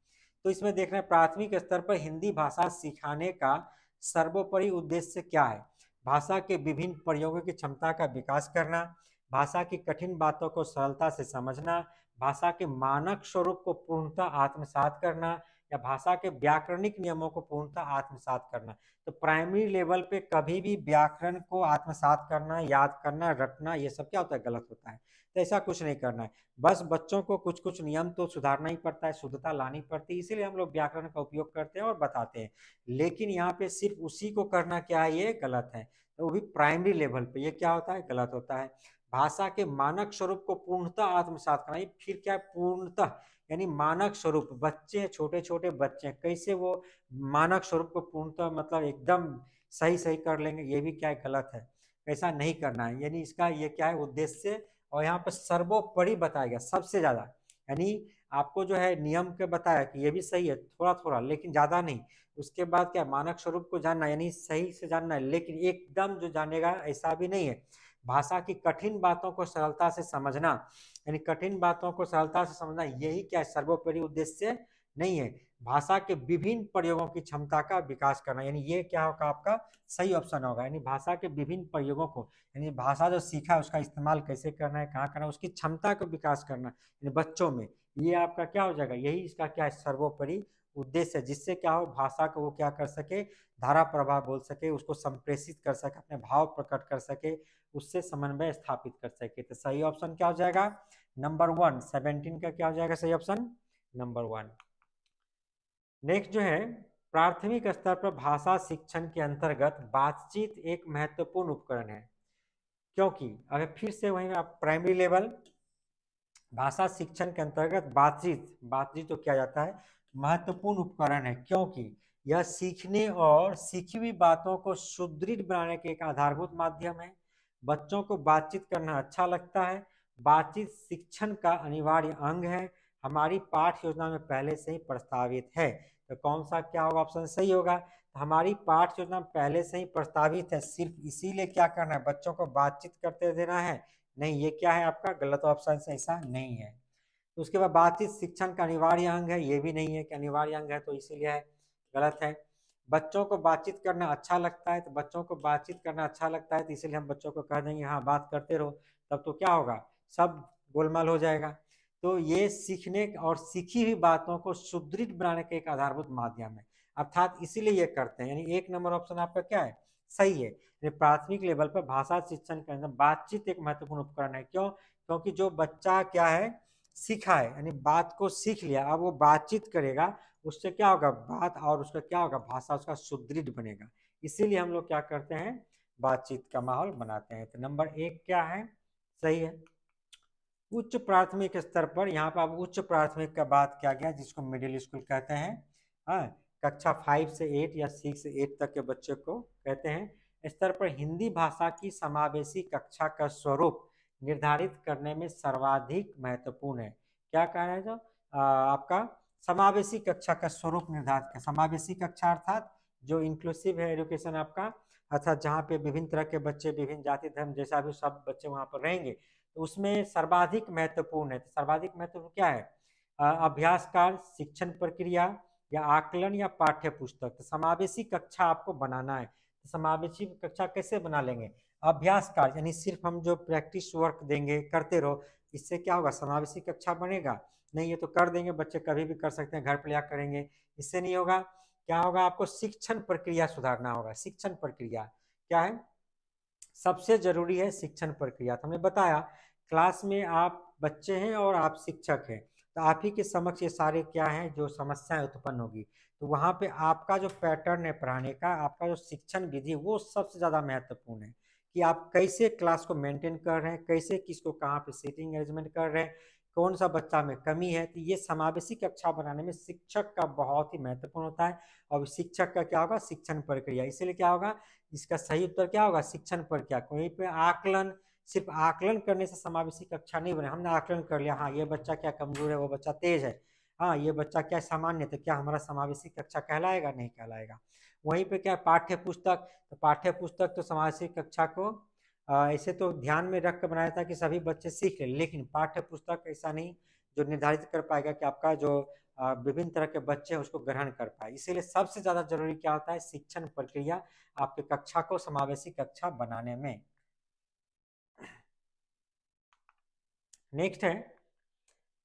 तो इसमें देख रहे हैं, प्राथमिक स्तर पर हिंदी भाषा सिखाने का सर्वोपरि उद्देश्य क्या है। भाषा के विभिन्न प्रयोगों की क्षमता का विकास करना, भाषा की कठिन बातों को सरलता से समझना, भाषा के मानक स्वरूप को पूर्णतः आत्मसात करना, या भाषा के व्याकरणिक नियमों को पूर्णतः आत्मसात करना। तो प्राइमरी लेवल पे कभी भी व्याकरण को आत्मसात करना, याद करना, रटना, ये सब क्या होता है, गलत होता है। तो ऐसा कुछ नहीं करना है, बस बच्चों को कुछ कुछ नियम तो सुधारना ही पड़ता है, शुद्धता लानी पड़ती है, इसीलिए हम लोग व्याकरण का उपयोग करते हैं और बताते हैं। लेकिन यहाँ पे सिर्फ उसी को करना क्या है, ये गलत है। तो वो भी प्राइमरी लेवल पे ये क्या होता है, गलत होता है। भाषा के मानक स्वरूप को पूर्णतः आत्मसात करना, फिर क्या है, पूर्णतः यानी मानक स्वरूप, बच्चे छोटे छोटे बच्चे कैसे वो मानक स्वरूप को पूर्णतः मतलब एकदम सही सही कर लेंगे, ये भी क्या है, गलत है। ऐसा नहीं करना है, यानी इसका ये क्या है उद्देश्य। और यहाँ पर सर्वोपरि बताया गया, सबसे ज्यादा, यानी आपको जो है नियम के बताया कि ये भी सही है थोड़ा थोड़ा, लेकिन ज्यादा नहीं। उसके बाद क्या, मानक स्वरूप को जानना, यानी सही से जानना है, लेकिन एकदम जो जानेगा ऐसा भी नहीं है। भाषा की कठिन बातों को सरलता से समझना, यानी कठिन बातों को सरलता से समझना, यही क्या है, सर्वोपरि उद्देश्य नहीं है। भाषा के विभिन्न प्रयोगों की क्षमता का विकास करना, यानी ये क्या होगा, आपका सही ऑप्शन होगा। यानी भाषा के विभिन्न प्रयोगों को, यानी भाषा जो सीखा है उसका इस्तेमाल कैसे करना है, कहाँ करना है, उसकी क्षमता का विकास करना, यानी बच्चों में, ये आपका क्या हो जाएगा, यही इसका क्या है, सर्वोपरि उद्देश्य है। जिससे क्या हो, भाषा को वो क्या कर सके, धारा प्रवाह बोल सके, उसको संप्रेषित कर सके, अपने भाव प्रकट कर सके, उससे समन्वय स्थापित कर सके। तो सही ऑप्शन क्या हो जाएगा, नंबर 1, 17 का क्या हो जाएगा सही ऑप्शन, नंबर 1। नेक्स्ट जो है, प्राथमिक स्तर पर भाषा शिक्षण के अंतर्गत बातचीत एक महत्वपूर्ण उपकरण है, क्योंकि अगर फिर से वहीं आप प्राइमरी लेवल भाषा शिक्षण के अंतर्गत बातचीत बातचीत तो किया जाता है, महत्वपूर्ण उपकरण है, क्योंकि यह सीखने और सीखी हुई बातों को सुदृढ़ बनाने के एक आधारभूत माध्यम है। बच्चों को बातचीत करना अच्छा लगता है, बातचीत शिक्षण का अनिवार्य अंग है, हमारी पाठ योजना में पहले से ही प्रस्तावित है। तो कौन सा क्या होगा, ऑप्शन सही होगा। तो हमारी पाठ योजना पहले से ही प्रस्तावित है, सिर्फ इसीलिए क्या करना है, बच्चों को बातचीत करते देना है, नहीं, ये क्या है आपका गलत ऑप्शन से, ऐसा नहीं है। तो उसके बाद बातचीत शिक्षण का अनिवार्य अंग है, ये भी नहीं है कि अनिवार्य अंग है, तो इसीलिए है, गलत है। बच्चों को बातचीत करना अच्छा लगता है, तो बच्चों को बातचीत करना अच्छा लगता है तो इसीलिए हम बच्चों को कह देंगे हाँ बात करते रहो, तब तो क्या होगा, सब गोलमाल हो जाएगा। तो ये सीखने और सीखी हुई बातों को सुदृढ़ बनाने का एक आधारभूत माध्यम है, अर्थात इसीलिए ये करते हैं, यानी 1 नंबर ऑप्शन आपका क्या है, सही है। प्राथमिक लेवल पर भाषा शिक्षण के अंदर बातचीत एक महत्वपूर्ण उपकरण है, क्यों, क्योंकि जो बच्चा क्या है, सीखा है, यानी बात को सीख लिया, अब वो बातचीत करेगा, उससे क्या होगा, बात और उसका क्या होगा, भाषा उसका सुदृढ़ बनेगा। इसीलिए हम लोग क्या करते हैं, बातचीत का माहौल बनाते हैं। तो नंबर 1 क्या है, सही है। उच्च प्राथमिक स्तर पर, यहाँ पर अब उच्च प्राथमिक का बात किया गया, जिसको मिडिल स्कूल कहते हैं। हाँ, कक्षा 5 से 8 या 6 से 8 तक के बच्चे को कहते हैं। स्तर पर हिंदी भाषा की समावेशी कक्षा का स्वरूप निर्धारित करने में सर्वाधिक महत्वपूर्ण है। क्या कह रहे हैं, जो आपका समावेशी कक्षा का स्वरूप निर्धारित कर, समावेशी कक्षा अर्थात जो इंक्लूसिव है एजुकेशन आपका, अर्थात जहाँ पे विभिन्न तरह के बच्चे, विभिन्न जाति धर्म जैसा भी सब बच्चे वहाँ पर रहेंगे, तो उसमें सर्वाधिक महत्वपूर्ण है। तो सर्वाधिक महत्वपूर्ण क्या है, अभ्यास कार्य, शिक्षण प्रक्रिया, या आकलन, या पाठ्य पुस्तक। तो समावेशी कक्षा आपको बनाना है। तो समावेशी कक्षा कैसे बना लेंगे, अभ्यास कार्य, यानी सिर्फ हम जो प्रैक्टिस वर्क देंगे, करते रहो, इससे क्या होगा, समावेशी कक्षा बनेगा नहीं। ये तो कर देंगे, बच्चे कभी भी कर सकते हैं, घर पर लिया करेंगे, इससे नहीं होगा। क्या होगा, आपको शिक्षण प्रक्रिया सुधारना होगा। शिक्षण प्रक्रिया क्या है, सबसे जरूरी है शिक्षण प्रक्रिया। तो हमने बताया क्लास में आप बच्चे हैं और आप शिक्षक हैं, तो आप ही के समक्ष ये सारे क्या हैं जो समस्याएं उत्पन्न होगी। तो वहाँ पे आपका जो पैटर्न है पढ़ाने का, आपका जो शिक्षण विधि है, वो सबसे ज़्यादा महत्वपूर्ण है कि आप कैसे क्लास को मेंटेन कर रहे हैं, कैसे किसको कहाँ पे सीटिंग अरेंजमेंट कर रहे हैं, कौन सा बच्चा में कमी है। तो ये समावेशी कक्षा बनाने में शिक्षक का बहुत ही महत्वपूर्ण होता है। और शिक्षक का क्या होगा, शिक्षण प्रक्रिया। इसीलिए क्या होगा, इसका सही उत्तर क्या होगा, शिक्षण प्रक्रिया। कोई पे आकलन, सिर्फ आकलन करने से समावेशी कक्षा नहीं बने। हमने आकलन कर लिया, हाँ ये बच्चा क्या कमजोर है, वो बच्चा तेज है, हाँ ये बच्चा क्या सामान्य, तो क्या हमारा समावेशी कक्षा कहलाएगा, नहीं कहलाएगा। वहीं पे क्या पाठ्य पुस्तक, तो पाठ्य पुस्तक तो समावेशी कक्षा को ऐसे तो ध्यान में रख कर बनाया था कि सभी बच्चे सीख लें, लेकिन पाठ्य पुस्तक ऐसा नहीं जो निर्धारित कर पाएगा कि आपका जो विभिन्न तरह के बच्चे हैं उसको ग्रहण कर पाए। इसीलिए सबसे ज्यादा जरूरी क्या होता है, शिक्षण प्रक्रिया आपके कक्षा को समावेशी कक्षा बनाने में। नेक्स्ट है,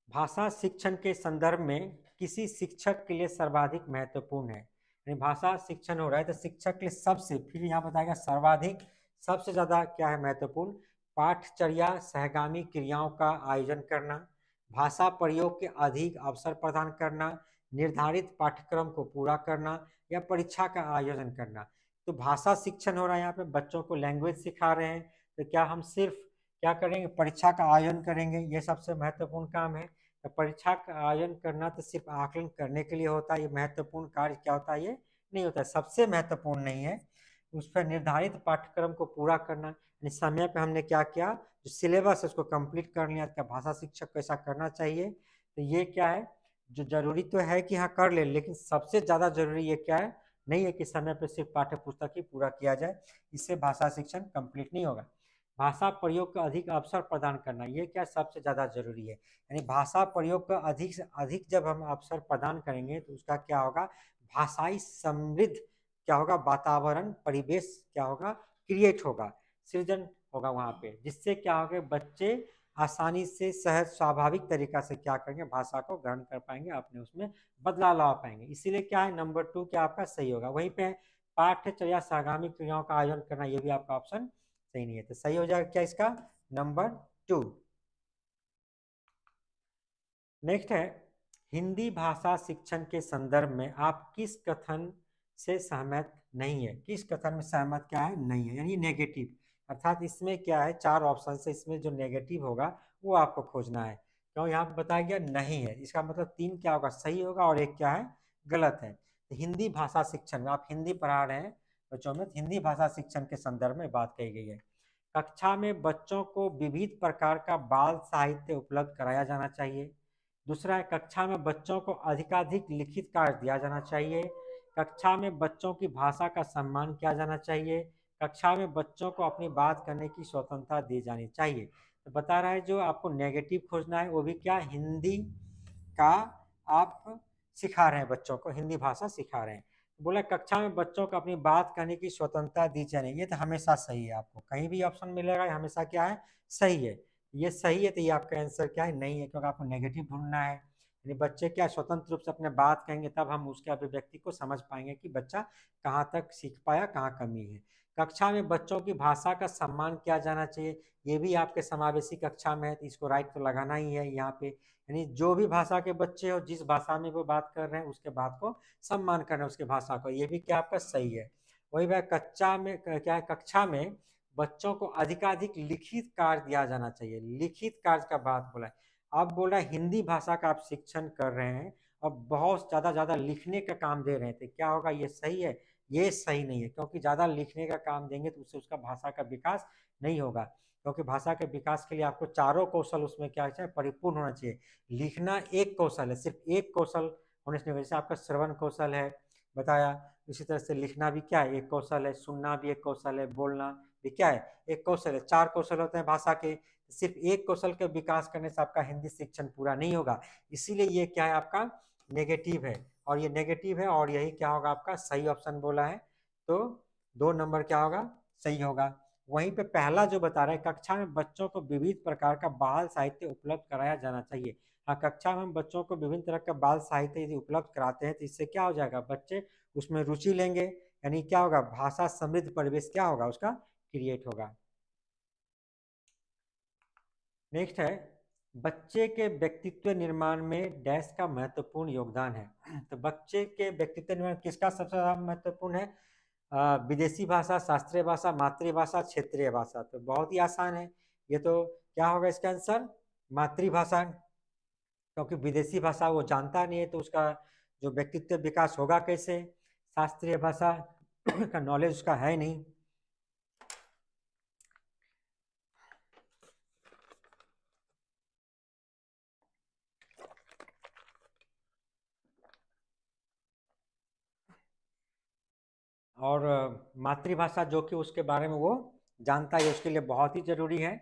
भाषा शिक्षण के संदर्भ में किसी शिक्षक के लिए सर्वाधिक महत्वपूर्ण है। यानी भाषा शिक्षण हो रहा है तो शिक्षक के लिए सबसे, फिर यहाँ बताएगा सर्वाधिक, सबसे ज्यादा क्या है महत्वपूर्ण, पाठचर्या सहगामी क्रियाओं का आयोजन करना, भाषा प्रयोग के अधिक अवसर प्रदान करना, निर्धारित पाठ्यक्रम को पूरा करना, या परीक्षा का आयोजन करना। तो भाषा शिक्षण हो रहा है, यहाँ पे बच्चों को लैंग्वेज सिखा रहे हैं, तो क्या हम सिर्फ क्या करेंगे, परीक्षा का आयोजन करेंगे, ये सबसे महत्वपूर्ण काम है। तो परीक्षा का आयोजन करना तो सिर्फ आकलन करने के लिए होता है, ये महत्वपूर्ण कार्य क्या होता है, ये नहीं होता है, सबसे महत्वपूर्ण नहीं है। उस पर निर्धारित पाठ्यक्रम को पूरा करना, यानी समय पे हमने क्या किया, जो सिलेबस है उसको कंप्लीट कर लिया। क्या भाषा शिक्षक को ऐसा करना चाहिए। तो ये क्या है, जो जरूरी तो है कि हाँ कर ले, लेकिन सबसे ज्यादा जरूरी ये क्या है, नहीं है कि समय पे सिर्फ पाठ्य पुस्तक ही पूरा किया जाए, इससे भाषा शिक्षण कंप्लीट नहीं होगा। भाषा प्रयोग का अधिक अवसर प्रदान करना, ये क्या सबसे ज्यादा जरूरी है। यानी भाषा प्रयोग का अधिक से अधिक जब हम अवसर प्रदान करेंगे तो उसका क्या होगा, भाषाई समृद्ध क्या होगा, वातावरण परिवेश क्या होगा, क्रिएट होगा, सृजन होगा वहाँ पे, जिससे क्या होगा, बच्चे आसानी से सहज स्वाभाविक तरीका से क्या करेंगे, भाषा को ग्रहण कर पाएंगे, अपने उसमें बदलाव ला पाएंगे। इसीलिए क्या है, नंबर 2 क्या आपका सही होगा। वहीं पे पाठ्यचर्या सागामी क्रियाओं का आयोजन करना, ये भी आपका ऑप्शन सही नहीं है। तो सही हो जाएगा क्या इसका, नंबर 2। नेक्स्ट है, हिंदी भाषा शिक्षण के संदर्भ में आप किस कथन से सहमत नहीं है। किस कथन में सहमत क्या है, नहीं है, यानी नेगेटिव। अर्थात इसमें क्या है, 4 ऑप्शन से इसमें जो नेगेटिव होगा वो आपको खोजना है। क्यों, यहाँ पर बताया गया नहीं है, इसका मतलब 3 क्या होगा, सही होगा, और 1 क्या है, गलत है। तो हिंदी भाषा शिक्षण में आप हिंदी पढ़ा रहे हैं बच्चों में, हिंदी भाषा शिक्षण के संदर्भ में बात कही गई है। कक्षा में बच्चों को विविध प्रकार का बाल साहित्य उपलब्ध कराया जाना चाहिए। दूसरा है, कक्षा में बच्चों को अधिकाधिक लिखित कार्य दिया जाना चाहिए। कक्षा में बच्चों की भाषा का सम्मान किया जाना चाहिए। कक्षा में बच्चों को अपनी बात करने की स्वतंत्रता दी जानी चाहिए। तो बता रहा है जो आपको नेगेटिव खोजना है वो भी क्या, हिंदी का आप सिखा रहे हैं बच्चों को, हिंदी भाषा सिखा रहे हैं। बोला कक्षा में बच्चों को अपनी बात करने की स्वतंत्रता दी जानी, ये तो हमेशा सही है, आपको कहीं भी ऑप्शन मिलेगा ये हमेशा क्या है, सही है। ये सही है, तो ये आपका आंसर क्या है, नहीं है, क्योंकि आपको नेगेटिव ढूंढना है। यानी बच्चे क्या स्वतंत्र रूप से अपने बात कहेंगे, तब हम उसके अभिव्यक्ति को समझ पाएंगे कि बच्चा कहाँ तक सीख पाया, कहाँ कमी है। कक्षा में बच्चों की भाषा का सम्मान किया जाना चाहिए, ये भी आपके समावेशी कक्षा में है, तो इसको राइट तो लगाना ही है यहाँ पे। यानी जो भी भाषा के बच्चे हो, जिस भाषा में वो बात कर रहे हैं उसके बात को सम्मान करना, उसके भाषा को, ये भी क्या आपका सही है। वही वह कक्षा में क्या है, कक्षा में बच्चों को अधिकाधिक लिखित कार्य दिया जाना चाहिए, लिखित कार्य का बात बोला है। अब बोल रहा है हिंदी भाषा का आप शिक्षण कर रहे हैं और बहुत ज़्यादा लिखने का काम दे रहे थे, क्या होगा, ये सही है, ये सही नहीं है, क्योंकि ज़्यादा लिखने का काम देंगे तो उससे उसका भाषा का विकास नहीं होगा। क्योंकि भाषा के विकास के लिए आपको चारों कौशल उसमें क्या चाहिए, परिपूर्ण होना चाहिए। लिखना एक कौशल है, सिर्फ एक कौशल होने से जैसे आपका श्रवण कौशल है बताया, इसी तरह से लिखना भी क्या है, एक कौशल है, सुनना भी एक कौशल है, बोलना भी क्या है, एक कौशल है। 4 कौशल होते हैं भाषा के, सिर्फ एक कौशल के विकास करने से आपका हिंदी शिक्षण पूरा नहीं होगा। इसीलिए ये क्या है, आपका नेगेटिव है, और ये नेगेटिव है, और यही क्या होगा, आपका सही ऑप्शन बोला है। तो 2 नंबर क्या होगा, सही होगा। वहीं पे पहला जो बता रहा है, कक्षा में बच्चों को विविध प्रकार का बाल साहित्य उपलब्ध कराया जाना चाहिए। हाँ, कक्षा में हम बच्चों को विभिन्न तरह का बाल साहित्य यदि उपलब्ध कराते हैं तो इससे क्या हो जाएगा, बच्चे उसमें रुचि लेंगे, यानी क्या होगा, भाषा समृद्ध परिवेश क्या होगा उसका क्रिएट होगा। नेक्स्ट है, बच्चे के व्यक्तित्व निर्माण में डैश का महत्वपूर्ण योगदान है। तो बच्चे के व्यक्तित्व निर्माण किसका सबसे ज्यादा महत्वपूर्ण है, विदेशी भाषा, शास्त्रीय भाषा, मातृभाषा, क्षेत्रीय भाषा। तो बहुत ही आसान है, ये तो क्या होगा इसका आंसर, मातृभाषा, क्योंकि विदेशी भाषा वो जानता नहीं है तो उसका जो व्यक्तित्व विकास होगा कैसे, शास्त्रीय भाषा का नॉलेज उसका है नहीं। और मातृभाषा जो कि उसके बारे में वो जानता है, उसके लिए बहुत ही जरूरी है।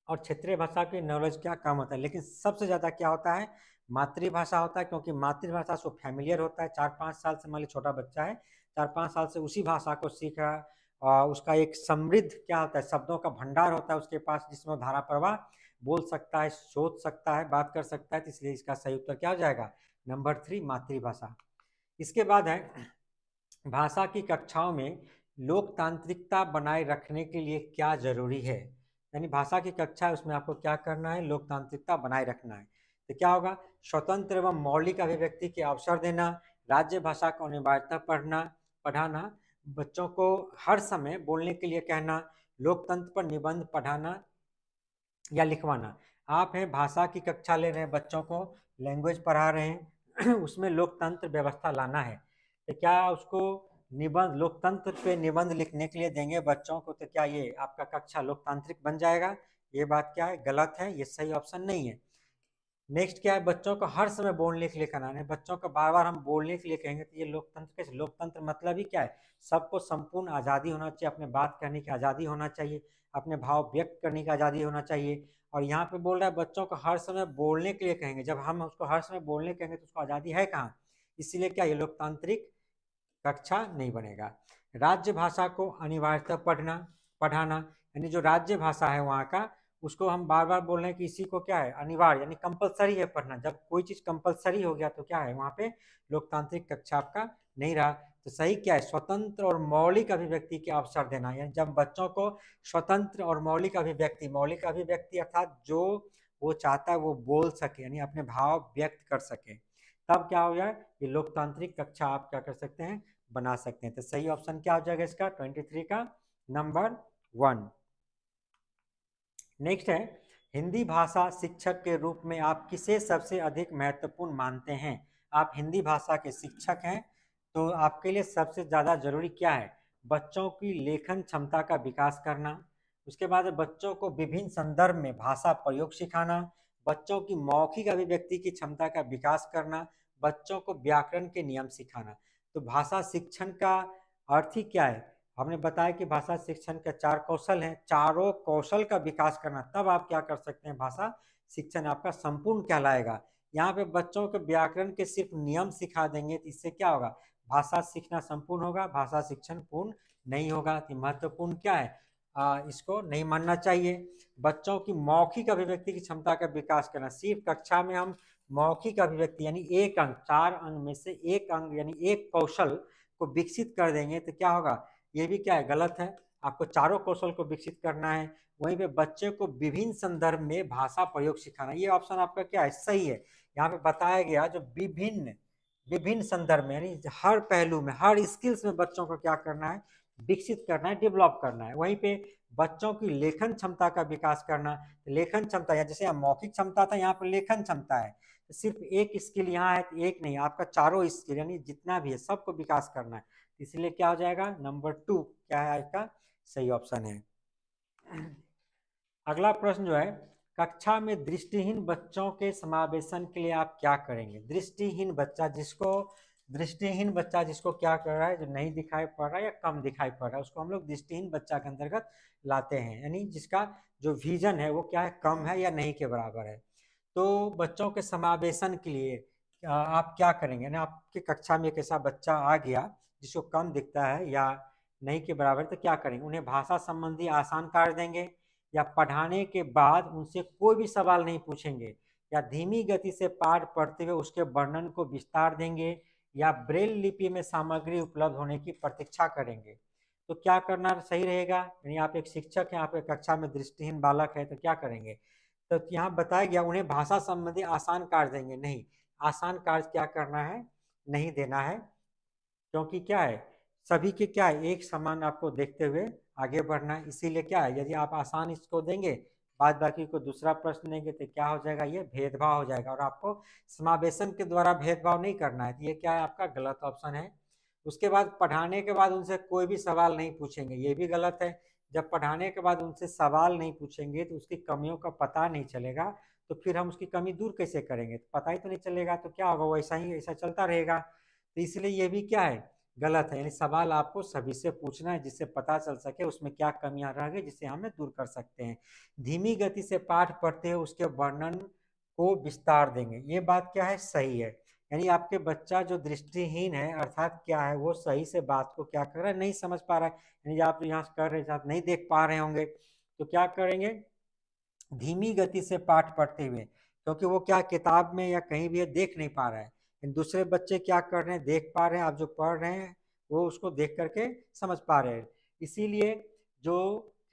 और क्षेत्रीय भाषा की नॉलेज क्या कम होता है, लेकिन सबसे ज़्यादा क्या होता है, मातृभाषा होता है, क्योंकि मातृभाषा से फैमिलियर होता है। 4-5 साल से, मान ली छोटा बच्चा है, 4-5 साल से उसी भाषा को सीख रहा है, और उसका एक समृद्ध क्या होता है, शब्दों का भंडार होता है उसके पास, जिसमें धारा प्रवाह बोल सकता है, सोच सकता है, बात कर सकता है। तो इसलिए इसका सही उत्तर क्या हो जाएगा, नंबर 3 मातृभाषा। इसके बाद है, भाषा की कक्षाओं में लोकतांत्रिकता बनाए रखने के लिए क्या जरूरी है। यानी भाषा की कक्षा है, उसमें आपको क्या करना है, लोकतांत्रिकता बनाए रखना है। तो क्या होगा, स्वतंत्र एवं मौलिक अभिव्यक्ति के अवसर देना, राज्य भाषा को अनिवार्यता पढ़ाना, बच्चों को हर समय बोलने के लिए कहना, लोकतंत्र पर निबंध पढ़ाना या लिखवाना। आप हैं भाषा की कक्षा ले रहे हैं, बच्चों को लैंग्वेज पढ़ा रहे हैं उसमें लोकतंत्र व्यवस्था लाना है, तो क्या उसको निबंध, लोकतंत्र पे निबंध लिखने के लिए देंगे बच्चों को, तो क्या ये आपका कक्षा लोकतांत्रिक बन जाएगा, ये बात क्या है, गलत है, ये सही ऑप्शन नहीं है। नेक्स्ट क्या है, बच्चों को हर समय बोलने के लिए कराना है, बच्चों को बार बार हम बोलने के लिए कहेंगे तो ये लोकतंत्र कैसे, लोकतंत्र मतलब ही क्या है, सबको संपूर्ण आज़ादी होना चाहिए, अपने बात कहने की आज़ादी होना चाहिए, अपने भाव व्यक्त करने की आज़ादी होना चाहिए। और यहाँ पे बोल रहा है बच्चों को हर समय बोलने के लिए कहेंगे, जब हम उसको हर समय बोलने कहेंगे तो उसको आज़ादी है कहाँ, इसीलिए क्या ये लोकतांत्रिक कक्षा नहीं बनेगा। राज्य भाषा को अनिवार्यता पढ़ाना, यानी जो राज्य भाषा है वहाँ का, उसको हम बार बार बोल रहे हैं कि इसी को क्या है, अनिवार्य, यानी कंपलसरी है पढ़ना। जब कोई चीज़ कंपलसरी हो गया तो क्या है, वहाँ पे लोकतांत्रिक कक्षा आपका नहीं रहा। तो सही क्या है, स्वतंत्र और मौलिक अभिव्यक्ति के अवसर देना, यानी जब बच्चों को स्वतंत्र और मौलिक अभिव्यक्ति अर्थात जो वो चाहता है वो बोल सके, यानी अपने भाव व्यक्त कर सके, तब क्या हो जाए, ये लोकतांत्रिक कक्षा आप क्या कर सकते हैं, बना सकते हैं। तो सही ऑप्शन क्या हो जाएगा इसका, 23 का नंबर 1। नेक्स्ट है, हिंदी भाषा शिक्षक के रूप में आप किसे सबसे अधिक महत्वपूर्ण मानते हैं। आप हिंदी भाषा के शिक्षक हैं, तो आपके लिए सबसे ज़्यादा जरूरी क्या है, बच्चों की लेखन क्षमता का विकास करना, उसके बाद बच्चों को विभिन्न संदर्भ में भाषा प्रयोग सिखाना, बच्चों की मौखिक अभिव्यक्ति की क्षमता का विकास करना, बच्चों को व्याकरण के नियम सिखाना। तो भाषा शिक्षण का अर्थ ही क्या है, हमने बताया कि भाषा शिक्षण के 4 कौशल हैं, चारों कौशल का विकास करना, तब आप क्या कर सकते हैं, भाषा शिक्षण आपका संपूर्ण कहलाएगा। यहाँ पे बच्चों को व्याकरण के सिर्फ नियम सिखा देंगे तो इससे क्या होगा, भाषा सीखना संपूर्ण होगा, भाषा शिक्षण पूर्ण नहीं होगा। तो महत्वपूर्ण क्या है, इसको नहीं मानना चाहिए। बच्चों की मौखिक अभिव्यक्ति की क्षमता का विकास करना, सिर्फ कक्षा में हम मौखिक अभिव्यक्ति यानी एक अंक, 4 अंक में से एक अंक यानी एक कौशल को विकसित कर देंगे तो क्या होगा, ये भी क्या है, गलत है। आपको चारों कौशल को विकसित करना है, वहीं पे बच्चे को विभिन्न संदर्भ में भाषा प्रयोग सिखाना, ये ऑप्शन आपका क्या है, सही है। यहाँ पे बताया गया जो विभिन्न विभिन्न संदर्भ में, यानी हर पहलू में, हर स्किल्स में बच्चों को क्या करना है, विकसित करना है, डेवलप करना है। वहीं पे बच्चों की लेखन क्षमता का विकास करना, लेखन क्षमता या जैसे मौखिक क्षमता था, यहाँ पर लेखन क्षमता है, तो सिर्फ एक स्किल यहाँ है, एक नहीं, आपका चारों स्किल यानी जितना भी है सबको विकास करना है। इसलिए क्या हो जाएगा, नंबर 2 क्या है इसका सही ऑप्शन है। अगला प्रश्न जो है, कक्षा में दृष्टिहीन बच्चों के समावेशन के लिए आप क्या करेंगे। दृष्टिहीन बच्चा जिसको क्या कर रहा है, जो नहीं दिखाई पड़ रहा है या कम दिखाई पड़ रहा है, उसको हम लोग दृष्टिहीन बच्चा के अंतर्गत लाते हैं, यानी जिसका जो विजन है वो क्या है, कम है या नहीं के बराबर है। तो बच्चों के समावेशन के लिए आप क्या करेंगे, यानी आपकी कक्षा में एक ऐसा बच्चा आ गया जिसको कम दिखता है या नहीं के बराबर तो क्या करेंगे, उन्हें भाषा संबंधी आसान कार्य देंगे, या पढ़ाने के बाद उनसे कोई भी सवाल नहीं पूछेंगे, या धीमी गति से पाठ पढ़ते हुए उसके वर्णन को विस्तार देंगे, या ब्रेल लिपि में सामग्री उपलब्ध होने की प्रतीक्षा करेंगे। तो क्या करना सही रहेगा, यानी आप एक शिक्षक हैं, आपके कक्षा में दृष्टिहीन बालक है तो क्या करेंगे। तो यहाँ बताया गया उन्हें भाषा संबंधी आसान कार्य देंगे, नहीं, आसान कार्य क्या करना है, नहीं देना है, क्योंकि क्या है, सभी के क्या है, एक समान आपको देखते हुए आगे बढ़ना है। इसीलिए क्या है, यदि आप आसान इसको देंगे, बाद बाकी को दूसरा प्रश्न देंगे तो क्या हो जाएगा, ये भेदभाव हो जाएगा, और आपको समावेशन के द्वारा भेदभाव नहीं करना है, तो ये क्या है, आपका गलत ऑप्शन है। उसके बाद पढ़ाने के बाद उनसे कोई भी सवाल नहीं पूछेंगे, ये भी गलत है। जब पढ़ाने के बाद उनसे सवाल नहीं पूछेंगे तो उसकी कमियों का पता नहीं चलेगा, तो फिर हम उसकी कमी दूर कैसे करेंगे, तो पता ही तो नहीं चलेगा, तो क्या होगा, वैसा ही ऐसा चलता रहेगा। तो इसलिए ये भी क्या है, गलत है, यानी सवाल आपको सभी से पूछना है जिससे पता चल सके उसमें क्या कमियां रह गई, जिसे हमें दूर कर सकते हैं। धीमी गति से पाठ पढ़ते हुए उसके वर्णन को विस्तार देंगे, ये बात क्या है, सही है। यानी आपके बच्चा जो दृष्टिहीन है, अर्थात क्या है, वो सही से बात को क्या कर रहा है, नहीं समझ पा रहा है, यानी आप यहाँ कर रहे हैं नहीं देख पा रहे होंगे, तो क्या करेंगे, धीमी गति से पाठ पढ़ते हुए, क्योंकि वो क्या किताब में या कहीं भी देख नहीं पा रहा है, दूसरे बच्चे क्या कर रहे हैं, देख पा रहे हैं, आप जो पढ़ रहे हैं वो उसको देख करके समझ पा रहे हैं। इसीलिए जो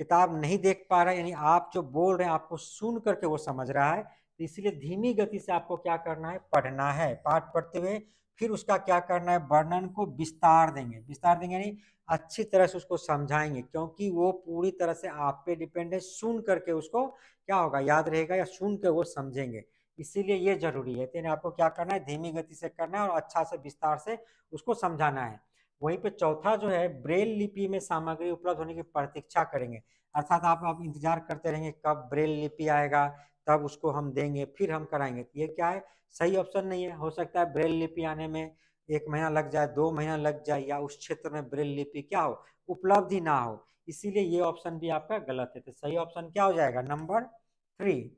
किताब नहीं देख पा रहा है, यानी आप जो बोल रहे हैं आपको सुन करके वो समझ रहा है, तो इसलिए धीमी गति से आपको क्या करना है, पढ़ना है, पाठ पढ़ते हुए फिर उसका क्या करना है, वर्णन को विस्तार देंगे, विस्तार देंगे यानी अच्छी तरह से उसको समझाएंगे, क्योंकि वो पूरी तरह से आप पे डिपेंड है, सुन करके उसको क्या होगा, याद रहेगा, या सुन के वो समझेंगे, इसीलिए ये जरूरी है। तो आपको क्या करना है, धीमी गति से करना है और अच्छा से विस्तार से उसको समझाना है। वहीं पे चौथा जो है, ब्रेल लिपि में सामग्री उपलब्ध होने की प्रतीक्षा करेंगे, अर्थात आप इंतजार करते रहेंगे कब ब्रेल लिपि आएगा, तब उसको हम देंगे, फिर हम कराएंगे, तो ये क्या है, सही ऑप्शन नहीं है। हो सकता है ब्रेल लिपि आने में 1 महीना लग जाए, 2 महीना लग जाए, या उस क्षेत्र में ब्रेल लिपि क्या हो, उपलब्ध ही ना हो, इसीलिए ये ऑप्शन भी आपका गलत है। तो सही ऑप्शन क्या हो जाएगा, नंबर 3।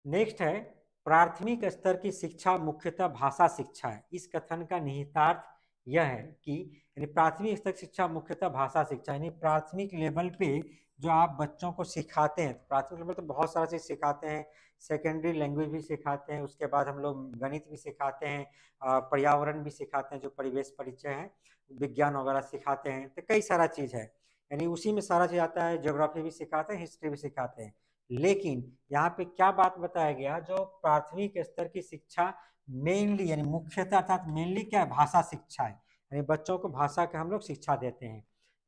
नेक्स्ट है, प्राथमिक स्तर की शिक्षा मुख्यतः भाषा शिक्षा है, इस कथन का निहितार्थ यह है कि यानी प्राथमिक स्तर की शिक्षा मुख्यतः भाषा शिक्षा, यानी प्राथमिक लेवल पे जो आप बच्चों को सिखाते हैं, प्राथमिक लेवल तो बहुत सारा चीज सिखाते हैं, सेकेंडरी लैंग्वेज भी सिखाते हैं, उसके बाद हम लोग गणित भी सिखाते हैं, पर्यावरण भी सिखाते हैं, जो परिवेश परिचय है, विज्ञान वगैरह सिखाते हैं, तो कई सारा चीज है, यानी उसी में सारा चीज आता है, ज्योग्राफी भी सिखाते हैं, हिस्ट्री भी सिखाते हैं। लेकिन यहाँ पे क्या बात बताया गया, जो प्राथमिक स्तर की शिक्षा मेनली यानी मुख्यतः अर्थात मेनली क्या है, भाषा शिक्षा है, यानी बच्चों को भाषा के हम लोग शिक्षा देते हैं।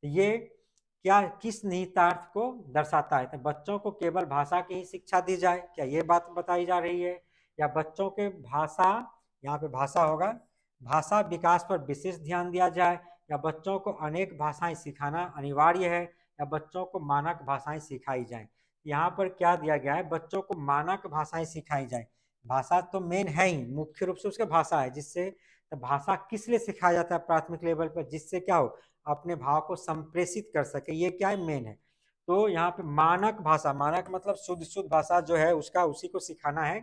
तो ये क्या किस निहितार्थ को दर्शाता है, तो बच्चों को केवल भाषा की ही शिक्षा दी जाए, क्या ये बात बताई जा रही है, या बच्चों के भाषा, यहाँ पे भाषा होगा, भाषा विकास पर विशेष ध्यान दिया जाए, या बच्चों को अनेक भाषाएं सिखाना अनिवार्य है, या बच्चों को मानक भाषाएं सिखाई जाए। यहाँ पर क्या दिया गया है, बच्चों को मानक भाषाएं सिखाई जाए, भाषा तो मेन है ही, मुख्य रूप से उसका भाषा है, जिससे तो भाषा किस लिए सिखाया जाता है प्राथमिक लेवल पर, जिससे क्या हो, अपने भाव को संप्रेषित कर सके, ये क्या है, मेन है। तो यहाँ पे मानक भाषा, मानक मतलब शुद्ध शुद्ध भाषा जो है उसका उसी को सिखाना है,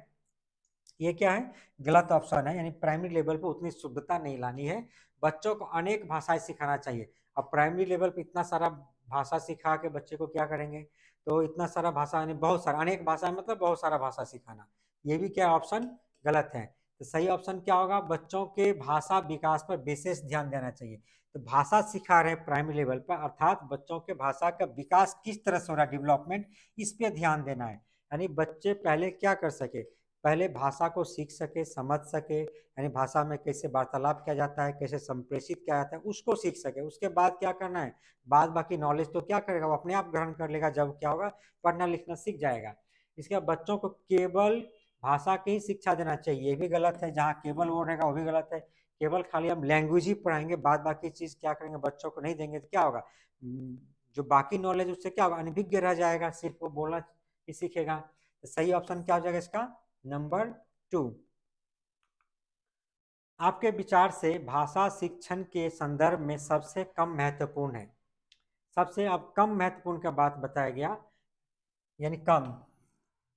ये क्या है, गलत ऑप्शन है, यानी प्राइमरी लेवल पे उतनी शुद्धता नहीं लानी है, बच्चों को अनेक भाषाएं सिखाना चाहिए। अब प्राइमरी लेवल पे इतना सारा भाषा सिखा के बच्चे को क्या करेंगे, तो इतना सारा भाषा यानी बहुत सारा, अनेक भाषा मतलब बहुत सारा भाषा सिखाना, ये भी क्या ऑप्शन गलत है। तो सही ऑप्शन क्या होगा, बच्चों के भाषा विकास पर विशेष ध्यान देना चाहिए। तो भाषा सिखा रहे हैं प्राइमरी लेवल पर, अर्थात बच्चों के भाषा का विकास किस तरह से हो रहा है, डेवलपमेंट, इस पे ध्यान देना है, यानी बच्चे पहले क्या कर सके, पहले भाषा को सीख सके, समझ सके, यानी भाषा में कैसे वार्तालाप किया जाता है, कैसे संप्रेषित किया जाता है, उसको सीख सके। उसके बाद क्या करना है, बाद बाकी नॉलेज तो क्या करेगा, वो अपने आप ग्रहण कर लेगा, जब क्या होगा, पढ़ना लिखना सीख जाएगा। इसके बाद बच्चों को केवल भाषा की ही शिक्षा देना चाहिए, ये भी गलत है, जहाँ केवल वो रहेगा वो भी गलत है। केवल खाली हम लैंग्वेज ही पढ़ाएंगे, बाद बाकी चीज क्या करेंगे, बच्चों को नहीं देंगे, तो क्या होगा, जो बाकी नॉलेज उससे क्या होगा, अनभिज्ञ रह जाएगा, सिर्फ वो बोलना ही सीखेगा। तो सही ऑप्शन क्या हो जाएगा इसका, नंबर 2। आपके विचार से भाषा शिक्षण के संदर्भ में सबसे कम महत्वपूर्ण है, सबसे अब कम महत्वपूर्ण का बात बताया गया, यानी कम,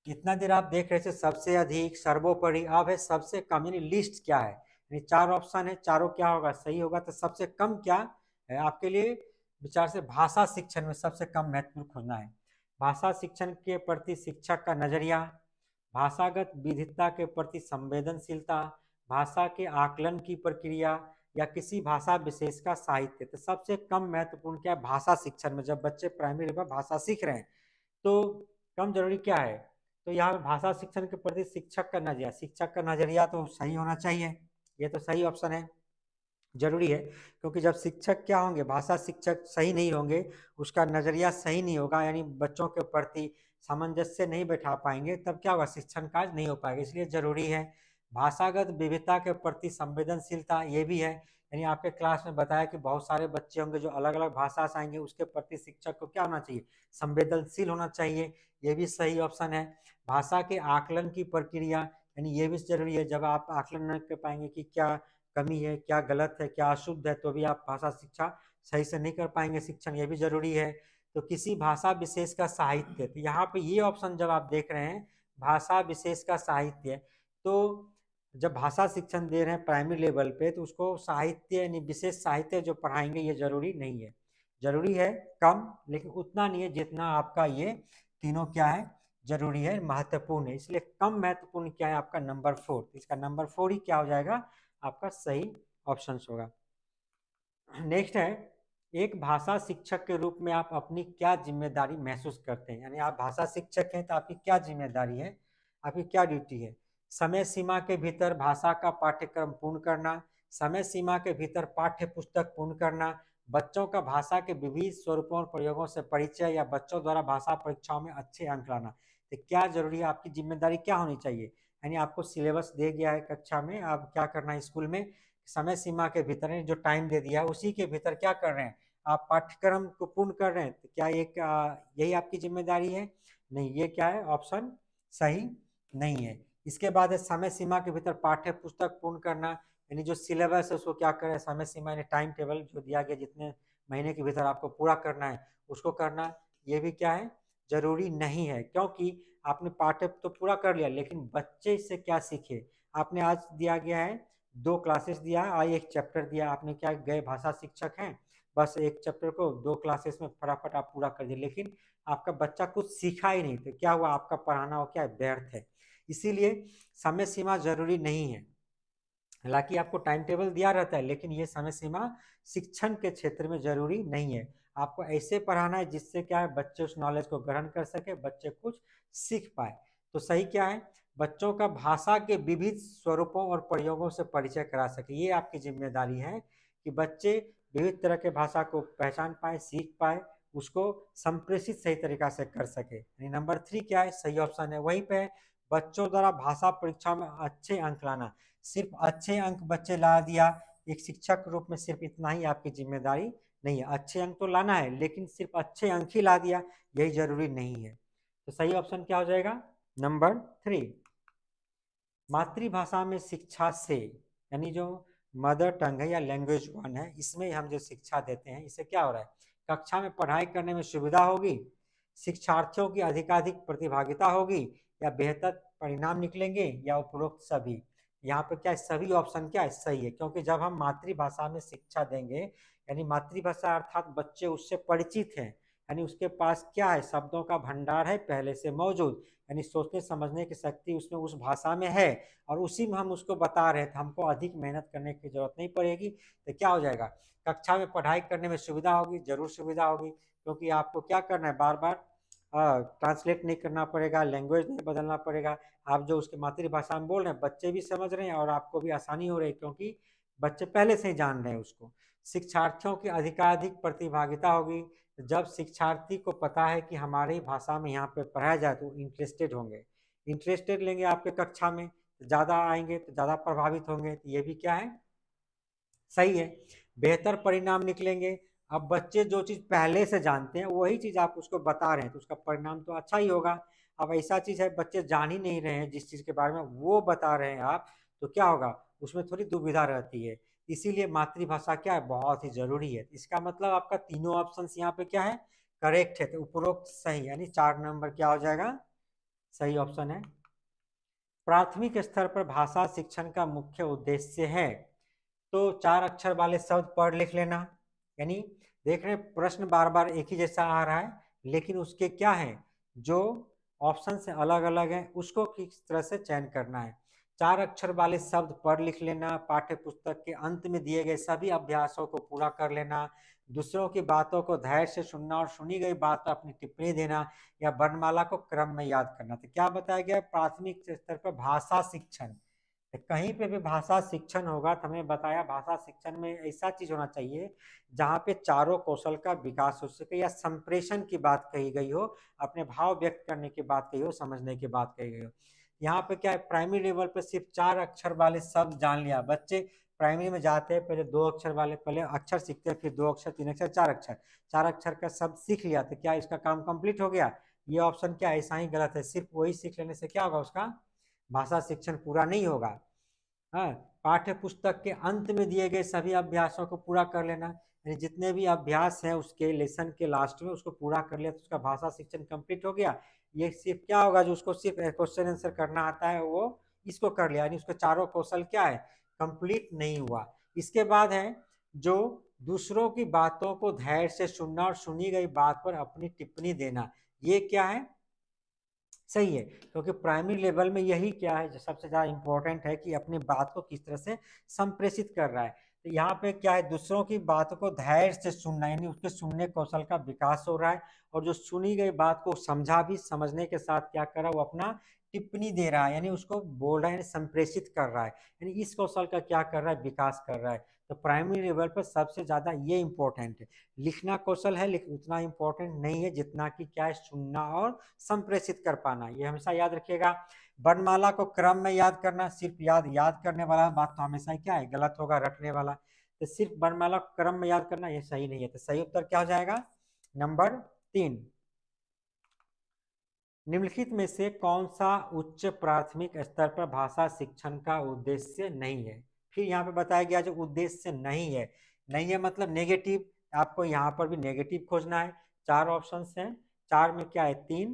इतना देर आप देख रहे थे सबसे अधिक, सर्वोपरि, अब है सबसे कम, यानी लिस्ट क्या है, यानी 4 ऑप्शन है, चारों क्या होगा, सही होगा, तो सबसे कम क्या, आपके लिए विचार से भाषा शिक्षण में सबसे कम महत्वपूर्ण खोजना है। भाषा शिक्षण के प्रति शिक्षक का नजरिया, भाषागत विविधता के प्रति संवेदनशीलता, भाषा के आकलन की प्रक्रिया या किसी भाषा विशेष का साहित्य। तो सबसे कम महत्वपूर्ण क्या है भाषा शिक्षण में, जब बच्चे प्राइमरी लेवल भाषा सीख रहे हैं तो कम जरूरी क्या है, तो यहाँ पे भाषा शिक्षण के प्रति शिक्षक का नजरिया, शिक्षक का नजरिया तो सही होना चाहिए, ये तो सही ऑप्शन है, जरूरी है। क्योंकि जब शिक्षक क्या होंगे, भाषा शिक्षक सही नहीं होंगे, उसका नजरिया सही नहीं होगा, यानी बच्चों के प्रति सामंजस्य नहीं बैठा पाएंगे, तब क्या होगा, शिक्षण कार्य नहीं हो पाएगा, इसलिए जरूरी है। भाषागत विविधता के प्रति संवेदनशीलता, ये भी है, यानी आपके क्लास में बताया कि बहुत सारे बच्चे होंगे जो अलग अलग भाषा से आएंगे, उसके प्रति शिक्षक को क्या होना चाहिए, संवेदनशील होना चाहिए, ये भी सही ऑप्शन है। भाषा के आकलन की प्रक्रिया, यानी ये भी जरूरी है, जब आप आकलन नहीं कर पाएंगे कि क्या कमी है, क्या गलत है, क्या अशुद्ध है, तो भी आप भाषा शिक्षा सही से नहीं कर पाएंगे शिक्षण, ये भी जरूरी है। तो किसी भाषा विशेष का साहित्य, तो यहाँ पे ये ऑप्शन जब आप देख रहे हैं भाषा विशेष का साहित्य, तो जब भाषा शिक्षण दे रहे हैं प्राइमरी लेवल पे, तो उसको साहित्य यानी विशेष साहित्य जो पढ़ाएंगे ये जरूरी नहीं है, जरूरी है कम, लेकिन उतना नहीं है जितना आपका ये तीनों क्या है, जरूरी है, महत्वपूर्ण है, इसलिए कम महत्वपूर्ण क्या है आपका नंबर 4, इसका नंबर 4 ही क्या हो जाएगा, आपका सही ऑप्शन होगा। नेक्स्ट है, एक भाषा शिक्षक के रूप में आप अपनी क्या जिम्मेदारी महसूस करते हैं, यानी आप भाषा शिक्षक हैं तो आपकी क्या जिम्मेदारी है, आपकी क्या ड्यूटी है। समय सीमा के भीतर भाषा का पाठ्यक्रम पूर्ण करना, समय सीमा के भीतर पाठ्य पुस्तक पूर्ण करना, बच्चों का भाषा के विविध स्वरूपों और प्रयोगों से परिचय, या बच्चों द्वारा भाषा परीक्षाओं में अच्छे अंक लाना। तो क्या जरूरी है, आपकी जिम्मेदारी क्या होनी चाहिए, यानी आपको सिलेबस दे गया है कक्षा में, आप क्या करना है स्कूल में, समय सीमा के भीतर जो टाइम दे दिया है उसी के भीतर क्या कर रहे हैं, आप पाठ्यक्रम को पूर्ण कर रहे हैं, तो क्या एक यही आपकी जिम्मेदारी है, नहीं, ये क्या है ऑप्शन सही नहीं है। इसके बाद है समय सीमा के भीतर पाठ्य पुस्तक पूर्ण करना, यानी जो सिलेबस है उसको क्या करें, समय सीमा यानी टाइम टेबल जो दिया गया जितने महीने के भीतर आपको पूरा करना है उसको करना, ये भी क्या है, जरूरी नहीं है, क्योंकि आपने पाठ्य तो पूरा कर लिया, लेकिन बच्चे इससे क्या सीखे, आपने आज दिया गया है 2 क्लासेस दिया है, आज एक चैप्टर दिया, आपने क्या गए भाषा शिक्षक हैं, बस एक चैप्टर को 2 क्लासेस में फटाफट आप पूरा कर दिए, लेकिन आपका बच्चा कुछ सीखा ही नहीं, तो क्या हुआ, आपका पढ़ाना हो क्या व्यर्थ है, इसीलिए समय सीमा जरूरी नहीं है। हालांकि आपको टाइम टेबल दिया रहता है, लेकिन ये समय सीमा शिक्षण के क्षेत्र में जरूरी नहीं है, आपको ऐसे पढ़ाना है जिससे क्या है बच्चे उस नॉलेज को ग्रहण कर सके, बच्चे कुछ सीख पाए। तो सही क्या है, बच्चों का भाषा के विविध स्वरूपों और प्रयोगों से परिचय करा सके, ये आपकी जिम्मेदारी है कि बच्चे विविध तरह के भाषा को पहचान पाए, सीख पाए, उसको संप्रेषित सही तरीका से कर सके। नंबर 3 क्या है, सही ऑप्शन है, वहीं पे बच्चों द्वारा भाषा परीक्षा में अच्छे अंक लाना, सिर्फ अच्छे अंक बच्चे ला दिया, एक शिक्षक के रूप में सिर्फ इतना ही आपकी जिम्मेदारी नहीं है, अच्छे अंक तो लाना है, लेकिन सिर्फ अच्छे अंक ही ला दिया यही जरूरी नहीं है। तो सही ऑप्शन क्या हो जाएगा, नंबर 3। मातृभाषा में शिक्षा से, यानी जो मदर टंग है या लैंग्वेज 1 है, इसमें हम जो शिक्षा देते हैं, इससे क्या हो रहा है, कक्षा में पढ़ाई करने में सुविधा होगी, शिक्षार्थियों की अधिकाधिक प्रतिभागिता होगी, या बेहतर परिणाम निकलेंगे, या उपरोक्त सभी। यहाँ पे क्या है, सभी ऑप्शन क्या है, सही है, क्योंकि जब हम मातृभाषा में शिक्षा देंगे, यानी मातृभाषा अर्थात बच्चे उससे परिचित हैं, यानी उसके पास क्या है, शब्दों का भंडार है पहले से मौजूद, यानी सोचने समझने की शक्ति उसमें उस भाषा में है, और उसी में हम उसको बता रहे हैं, तो हमको अधिक मेहनत करने की जरूरत नहीं पड़ेगी, तो क्या हो जाएगा, कक्षा में पढ़ाई करने में सुविधा होगी, जरूर सुविधा होगी, क्योंकि आपको क्या करना है, बार बार ट्रांसलेट नहीं करना पड़ेगा, लैंग्वेज नहीं बदलना पड़ेगा, आप जो उसकी मातृभाषा में बोल रहे हैं बच्चे भी समझ रहे हैं और आपको भी आसानी हो रही है, क्योंकि बच्चे पहले से ही जान रहे हैं उसको। शिक्षार्थियों की अधिकाधिक प्रतिभागिता होगी, जब शिक्षार्थी को पता है कि हमारी भाषा में यहाँ पे पढ़ाया जाए तो इंटरेस्टेड होंगे, इंटरेस्टेड लेंगे आपके कक्षा में, ज़्यादा आएंगे तो ज़्यादा प्रभावित होंगे, तो ये भी क्या है, सही है। बेहतर परिणाम निकलेंगे, अब बच्चे जो चीज़ पहले से जानते हैं वही चीज़ आप उसको बता रहे हैं, तो उसका परिणाम तो अच्छा ही होगा। अब ऐसा चीज़ है बच्चे जान ही नहीं रहे हैं जिस चीज़ के बारे में वो बता रहे हैं आप, तो क्या होगा, उसमें थोड़ी दुविधा रहती है, इसीलिए मातृभाषा क्या है, बहुत ही जरूरी है। इसका मतलब आपका तीनों ऑप्शन यहाँ पे क्या है, करेक्ट है, तो उपरोक्त सही, यानी 4 नंबर क्या हो जाएगा, सही ऑप्शन है। प्राथमिक स्तर पर भाषा शिक्षण का मुख्य उद्देश्य है, तो 4 अक्षर वाले शब्द पढ़ लिख लेना, यानी देख रहे हैं प्रश्न बार बार एक ही जैसा आ रहा है, लेकिन उसके क्या है जो ऑप्शन से अलग अलग है उसको किस तरह से चयन करना है। 4 अक्षर वाले शब्द पढ़ लिख लेना, पाठ्य पुस्तक के अंत में दिए गए सभी अभ्यासों को पूरा कर लेना, दूसरों की बातों को धैर्य से सुनना और सुनी गई बात पर अपनी टिप्पणी देना, या वर्णमाला को क्रम में याद करना। तो क्या बताया गया, प्राथमिक स्तर पर भाषा शिक्षण। कहीं पे भी भाषा शिक्षण होगा तो हमें बताया भाषा शिक्षण में ऐसा चीज होना चाहिए जहाँ पे चारों कौशल का विकास हो सके, या संप्रेषण की बात कही गई हो, अपने भाव व्यक्त करने की बात कही हो, समझने की बात कही गई हो। यहाँ पे क्या है, प्राइमरी लेवल पे सिर्फ 4 अक्षर वाले शब्द जान लिया। बच्चे प्राइमरी में जाते हैं, पहले 2 अक्षर वाले पहले अक्षर सीखते हैं, फिर 2 अक्षर, 3 अक्षर, 4 अक्षर, 4 अक्षर का शब्द सीख लिया तो क्या इसका काम कंप्लीट हो गया? ये ऑप्शन क्या ऐसा ही गलत है। सिर्फ वही सीख लेने से क्या होगा, उसका भाषा शिक्षण पूरा नहीं होगा। हाँ, पाठ्य पुस्तक के अंत में दिए गए सभी अभ्यासों को पूरा कर लेना, यानी जितने भी अभ्यास हैं उसके लेसन के लास्ट में उसको पूरा कर लिया तो उसका भाषा शिक्षण कंप्लीट हो गया। ये सिर्फ क्या होगा, जो उसको सिर्फ क्वेश्चन आंसर करना आता है वो इसको कर लिया, यानी उसके चारों कौशल क्या है, कंप्लीट नहीं हुआ। इसके बाद है जो दूसरों की बातों को धैर्य से सुनना और सुनी गई बात पर अपनी टिप्पणी देना, ये क्या है, सही है। क्योंकि प्राइमरी लेवल में यही क्या है जो सबसे ज्यादा इंपॉर्टेंट है कि अपनी बात को किस तरह से संप्रेषित कर रहा है। तो यहाँ पे क्या है, दूसरों की बातों को धैर्य से सुनना, यानी उसके सुनने कौशल का विकास हो रहा है, और जो सुनी गई बात को समझा भी, समझने के साथ क्या कर रहा है वो अपना टिप्पणी दे रहा है, यानी उसको बोल रहा है, यानी संप्रेषित कर रहा है, यानी इस कौशल का क्या कर रहा है, विकास कर रहा है। तो प्राइमरी लेवल पर सबसे ज्यादा ये इंपॉर्टेंट है। लिखना कौशल है लेकिन उतना इंपॉर्टेंट नहीं है जितना कि क्या है, सुनना और संप्रेषित कर पाना, ये हमेशा याद रखिएगा। वर्णमाला को क्रम में याद करना, सिर्फ याद याद करने वाला बात तो हमेशा ही क्या है, गलत होगा, रटने वाला। तो सिर्फ वर्णमाला को क्रम में याद करना ये सही नहीं है। तो सही उत्तर क्या हो जाएगा, नंबर 3। निम्नलिखित में से कौन सा उच्च प्राथमिक स्तर पर भाषा शिक्षण का उद्देश्य नहीं है? फिर यहाँ पे बताया गया जो उद्देश्य नहीं है, नहीं है मतलब नेगेटिव, आपको यहाँ पर भी नेगेटिव खोजना है। 4 ऑप्शंस हैं, 4 में क्या है, 3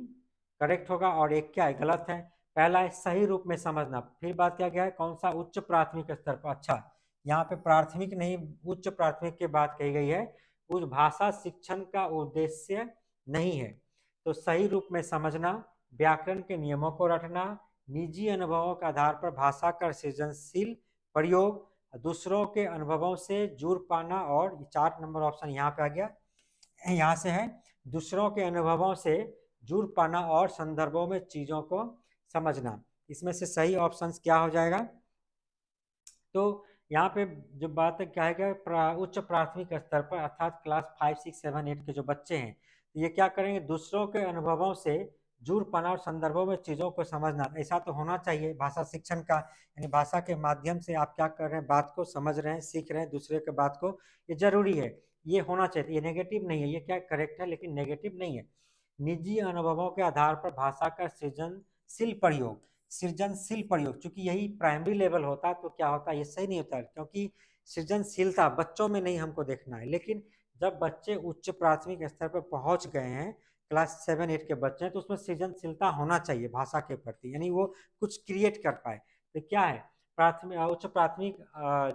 करेक्ट होगा और एक क्या है, गलत है। पहला है सही रूप में समझना, फिर बात क्या गया है, कौन सा उच्च प्राथमिक स्तर पर। अच्छा, यहाँ पे प्राथमिक नहीं उच्च प्राथमिक की बात कही गई है, उस भाषा शिक्षण का उद्देश्य नहीं है। तो सही रूप में समझना, व्याकरण के नियमों को रटना, निजी अनुभवों के आधार पर भाषा का सृजनशील प्रयोग, दूसरों के अनुभवों से जुड़ पाना, और 4 नंबर ऑप्शन यहाँ पे आ गया, यहाँ से है दूसरों के अनुभवों से जुड़ पाना और संदर्भों में चीजों को समझना। इसमें से सही ऑप्शन क्या हो जाएगा, तो यहाँ पे जो बात है क्या है कि उच्च प्राथमिक स्तर पर अर्थात क्लास 5, 6, 7, 8 के जो बच्चे हैं ये क्या करेंगे, दूसरों के अनुभवों से जुड़ पाना और संदर्भों में चीजों को समझना। ऐसा तो होना चाहिए भाषा शिक्षण का, यानी भाषा के माध्यम से आप क्या कर रहे हैं, बात को समझ रहे हैं, सीख रहे हैं दूसरे के बात को, ये जरूरी है, ये होना चाहिए। ये नेगेटिव नहीं है, ये क्या करेक्ट है लेकिन नेगेटिव नहीं है। निजी अनुभवों के आधार पर भाषा का सृजनशील प्रयोग, सृजनशील प्रयोग, चूंकि यही प्राइमरी लेवल होता है तो क्या होता है, ये सही नहीं होता है, क्योंकि सृजनशीलता बच्चों में नहीं हमको देखना है। लेकिन जब बच्चे उच्च प्राथमिक स्तर पर पहुंच गए हैं, क्लास 7, 8 के बच्चे हैं, तो उसमें सृजनशीलता होना चाहिए भाषा के प्रति, यानी वो कुछ क्रिएट कर पाए। तो क्या है, प्राथमिक उच्च प्राथमिक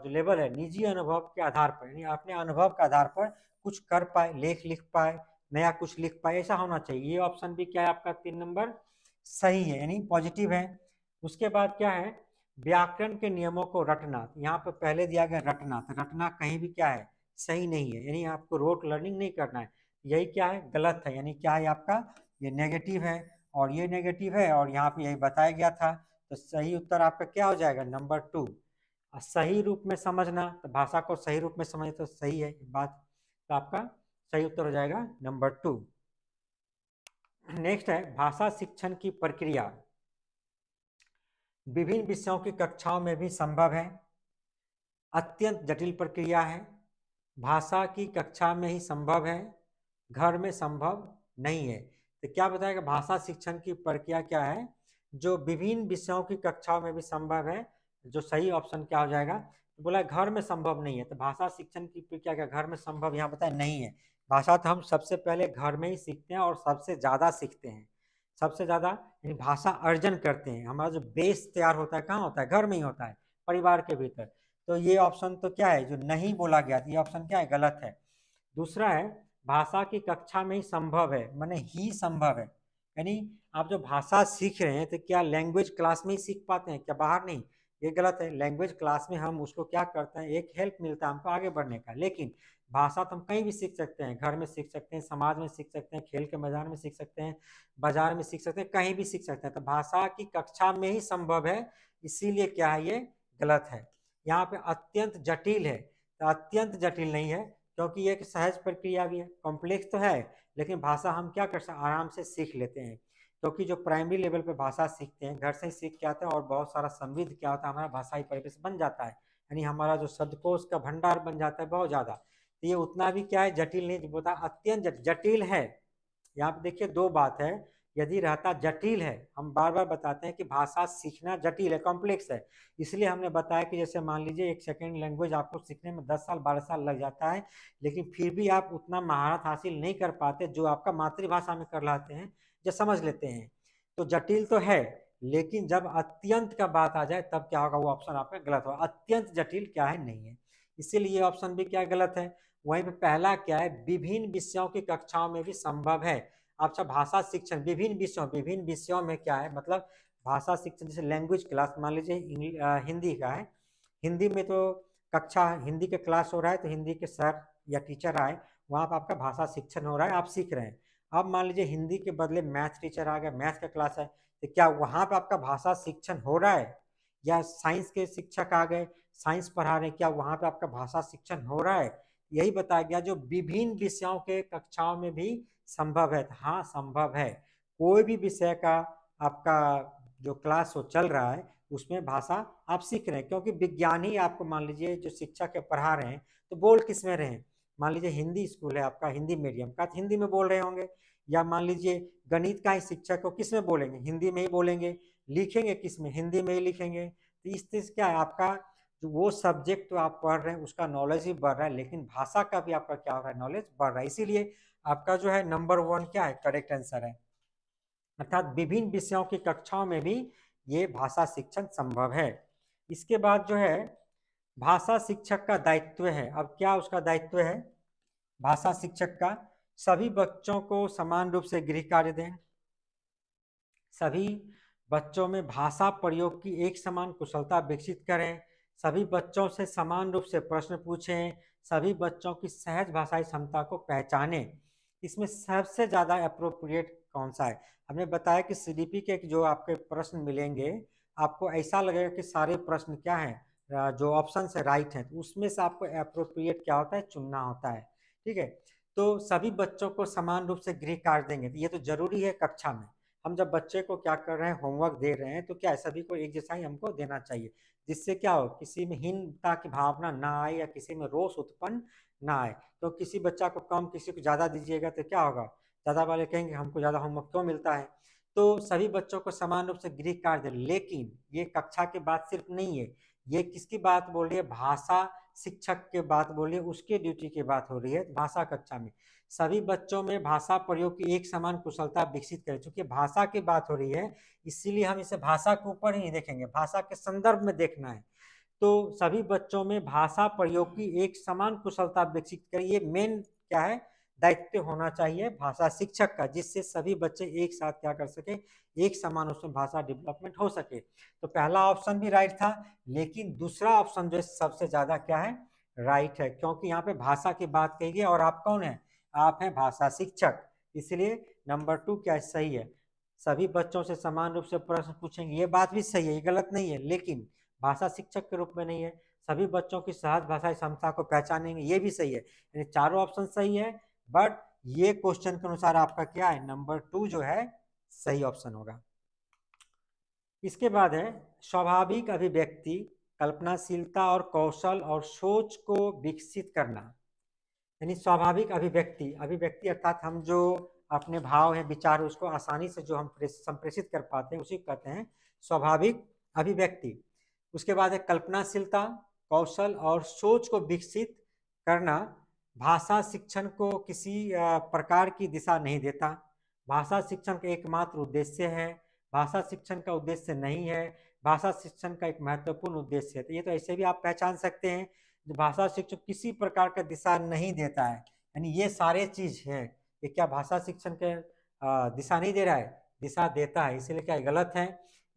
जो लेवल है, निजी अनुभव के आधार पर, यानी अपने अनुभव के आधार पर कुछ कर पाए, लेख लिख पाए, नया कुछ लिख पाए, ऐसा होना चाहिए। ये ऑप्शन भी क्या है आपका 3 नंबर सही है, यानी पॉजिटिव है। उसके बाद क्या है, व्याकरण के नियमों को रटना, यहाँ पर पहले दिया गया रटना, तो रटना कहीं भी क्या है, सही नहीं है, यानी आपको रोट लर्निंग नहीं करना है, यही क्या है, गलत है, यानी क्या है आपका, ये नेगेटिव है और ये नेगेटिव है, और यहाँ पे यही बताया गया था। तो सही उत्तर आपका क्या हो जाएगा, नंबर 2। सही रूप में समझना, तो भाषा को सही रूप में समझे तो सही है बात, तो आपका सही उत्तर हो जाएगा नंबर 2। नेक्स्ट है भाषा शिक्षण की प्रक्रिया विभिन्न विषयों की कक्षाओं में भी संभव है, अत्यंत जटिल प्रक्रिया है, भाषा की कक्षा में ही संभव है, घर में संभव नहीं है। तो क्या बताएगा, भाषा शिक्षण की प्रक्रिया क्या है, जो विभिन्न विषयों की कक्षाओं में भी संभव है, जो सही ऑप्शन क्या हो जाएगा, तो बोला घर में संभव नहीं है। तो भाषा शिक्षण की प्रक्रिया क्या घर में संभव, यहाँ बताया नहीं है। भाषा तो हम सबसे पहले घर में ही सीखते हैं और सबसे ज्यादा सीखते हैं, सबसे ज्यादा यानी भाषा अर्जन करते हैं। हमारा जो बेस तैयार होता है कहाँ होता है, घर में ही होता है, परिवार के भीतर। तो ये ऑप्शन तो क्या है, जो नहीं बोला गया, ये ऑप्शन क्या है, गलत है। दूसरा है भाषा की कक्षा में ही संभव है, माने ही संभव है, यानी आप जो भाषा सीख रहे हैं तो क्या लैंग्वेज क्लास में ही सीख पाते हैं, क्या बाहर नहीं? ये गलत है। लैंग्वेज क्लास में हम उसको क्या करते हैं, एक हेल्प मिलता है हमको आगे बढ़ने का, लेकिन भाषा तो हम कहीं भी सीख सकते हैं, घर में सीख सकते हैं, समाज में सीख सकते हैं, खेल के मैदान में सीख सकते हैं, बाजार में सीख सकते हैं, कहीं भी सीख सकते हैं। तो भाषा की कक्षा में ही संभव है, इसीलिए क्या है, ये गलत है। यहाँ पे अत्यंत जटिल है, तो अत्यंत जटिल नहीं है, क्योंकि ये एक सहज प्रक्रिया भी है। कॉम्प्लेक्स तो है, लेकिन भाषा हम क्या कर सकते हैं, आराम से सीख लेते हैं, क्योंकि जो प्राइमरी लेवल पे भाषा सीखते हैं घर से ही सीख के आते हैं, और बहुत सारा समृद्ध क्या होता है, हमारा भाषाई परिवेश बन जाता है, यानी हमारा जो शब्दकोश का भंडार बन जाता है बहुत ज़्यादा। तो ये उतना भी क्या है, जटिल नहीं, बोलता अत्यंत जटिल है। यहाँ पे देखिए दो बात है, यदि रहता जटिल है, हम बार बार बताते हैं कि भाषा सीखना जटिल है, कॉम्प्लेक्स है, इसलिए हमने बताया कि जैसे मान लीजिए एक सेकेंड लैंग्वेज आपको सीखने में 10 साल 12 साल लग जाता है, लेकिन फिर भी आप उतना महारत हासिल नहीं कर पाते जो आपका मातृभाषा में कर लाते हैं, जो समझ लेते हैं। तो जटिल तो है, लेकिन जब अत्यंत का बात आ जाए तब क्या होगा, वो ऑप्शन आपका गलत होगा। अत्यंत जटिल क्या है, नहीं है, इसीलिए ये ऑप्शन भी क्या गलत है। वहीं पे पहला क्या है, विभिन्न विषयों की कक्षाओं में भी संभव है। अच्छा, भाषा शिक्षण विभिन्न विषयों में क्या है, मतलब भाषा शिक्षण जैसे लैंग्वेज क्लास, मान लीजिए हिंदी का है, हिंदी में तो कक्षा हिंदी के क्लास हो रहा है, तो हिंदी के सर या टीचर आए, वहाँ पर आपका भाषा शिक्षण हो रहा है, आप सीख रहे हैं। अब मान लीजिए हिंदी के बदले मैथ टीचर आ गए, मैथ का क्लास है, तो क्या वहाँ पे आपका भाषा शिक्षण हो रहा है? या साइंस के शिक्षक आ गए, साइंस पढ़ा रहे हैं, क्या वहाँ पे आपका भाषा शिक्षण हो रहा है? यही बताया गया जो विभिन्न विषयों के कक्षाओं में भी संभव है। हाँ संभव है, कोई भी विषय का आपका जो क्लास हो चल रहा है उसमें भाषा आप सीख रहे हैं, क्योंकि विज्ञान ही आपको, मान लीजिए जो शिक्षक है पढ़ा रहे हैं, तो बोल किस में रहे हैं, मान लीजिए हिंदी स्कूल है आपका, हिंदी मीडियम का, तो हिंदी में बोल रहे होंगे, या मान लीजिए गणित का ही शिक्षक हो, किस में बोलेंगे, हिंदी में ही बोलेंगे, लिखेंगे किस में, हिंदी में ही लिखेंगे। तो इस तरह से क्या है, आपका जो वो सब्जेक्ट तो आप पढ़ रहे हैं उसका नॉलेज ही बढ़ रहा है, लेकिन भाषा का भी आपका क्या हो रहा है, नॉलेज बढ़ रहा है, इसीलिए आपका जो है नंबर 1 क्या है, करेक्ट आंसर है। अर्थात विभिन्न विषयों की कक्षाओं में भी ये भाषा शिक्षण संभव है। इसके बाद जो है भाषा शिक्षक का दायित्व है। अब क्या उसका दायित्व है भाषा शिक्षक का, सभी बच्चों को समान रूप से गृह कार्य दें, सभी बच्चों में भाषा प्रयोग की एक समान कुशलता विकसित करें, सभी बच्चों से समान रूप से प्रश्न पूछें, सभी बच्चों की सहज भाषाई क्षमता को पहचानें। इसमें सबसे ज़्यादा अप्रोप्रिएट कौन सा है? हमने बताया कि सीडीपी के जो आपके प्रश्न मिलेंगे, आपको ऐसा लगेगा कि सारे प्रश्न क्या हैं, जो ऑप्शन है राइट है, तो उसमें से आपको अप्रोप्रिएट क्या होता है, चुनना होता है। ठीक है, तो सभी बच्चों को समान रूप से गृह कार्य देंगे, तो ये तो जरूरी है कक्षा में। हम जब बच्चे को क्या कर रहे हैं, होमवर्क दे रहे हैं, तो क्या सभी को एक जैसा ही हमको देना चाहिए, जिससे क्या हो, किसी में हीनता की भावना ना आए या किसी में रोष उत्पन्न ना आए। तो किसी बच्चा को कम किसी को ज़्यादा दीजिएगा तो क्या होगा, ज़्यादा वाले कहेंगे हमको ज़्यादा होमवर्क क्यों मिलता है। तो सभी बच्चों को समान रूप से गृह कार्य दें, लेकिन ये कक्षा की बात सिर्फ नहीं है, ये किसकी बात बोल रही है, भाषा शिक्षक की बात बोल रही है, उसके ड्यूटी की बात हो रही है। भाषा कक्षा में सभी बच्चों में भाषा प्रयोग की एक समान कुशलता विकसित करें, चूंकि भाषा की बात हो रही है इसीलिए हम इसे भाषा के ऊपर ही नहीं देखेंगे, भाषा के संदर्भ में देखना है। तो सभी बच्चों में भाषा प्रयोग की एक समान कुशलता विकसित करें, ये मेन क्या है, दायित्व होना चाहिए भाषा शिक्षक का, जिससे सभी बच्चे एक साथ क्या कर सके, एक समान उसमें भाषा डेवलपमेंट हो सके। तो पहला ऑप्शन भी राइट था, लेकिन दूसरा ऑप्शन जो सबसे ज्यादा क्या है, राइट है, क्योंकि यहाँ पे भाषा की बात कही गई और आप कौन है, आप हैं भाषा शिक्षक, इसलिए नंबर 2 क्या सही है। सभी बच्चों से समान रूप से प्रश्न पूछेंगे, ये बात भी सही है, ये गलत नहीं है, लेकिन भाषा शिक्षक के रूप में नहीं है। सभी बच्चों की सहज भाषाई क्षमता को पहचानेंगे, ये भी सही है, यानी चारों ऑप्शन सही है, बट ये क्वेश्चन के अनुसार आपका क्या है, नंबर 2 जो है सही ऑप्शन होगा। इसके बाद है स्वाभाविक अभिव्यक्ति, कल्पनाशीलता और कौशल और सोच को विकसित करना, यानी स्वाभाविक अभिव्यक्ति, अभिव्यक्ति अर्थात हम जो अपने भाव है विचार उसको आसानी से जो हम संप्रेषित कर पाते हैं उसी को कहते हैं स्वाभाविक अभिव्यक्ति। उसके बाद है कल्पनाशीलता, कौशल और सोच को विकसित करना भाषा शिक्षण को किसी प्रकार की दिशा नहीं देता, भाषा शिक्षण का एकमात्र उद्देश्य है, भाषा शिक्षण का उद्देश्य नहीं है, भाषा शिक्षण का एक महत्वपूर्ण उद्देश्य है। तो ये तो ऐसे भी आप पहचान सकते हैं, भाषा शिक्षक किसी प्रकार का दिशा नहीं देता है, यानी ये सारे चीज हैं, ये क्या भाषा शिक्षण के दिशा नहीं दे रहा है, दिशा देता है। इसीलिए क्या गलत है,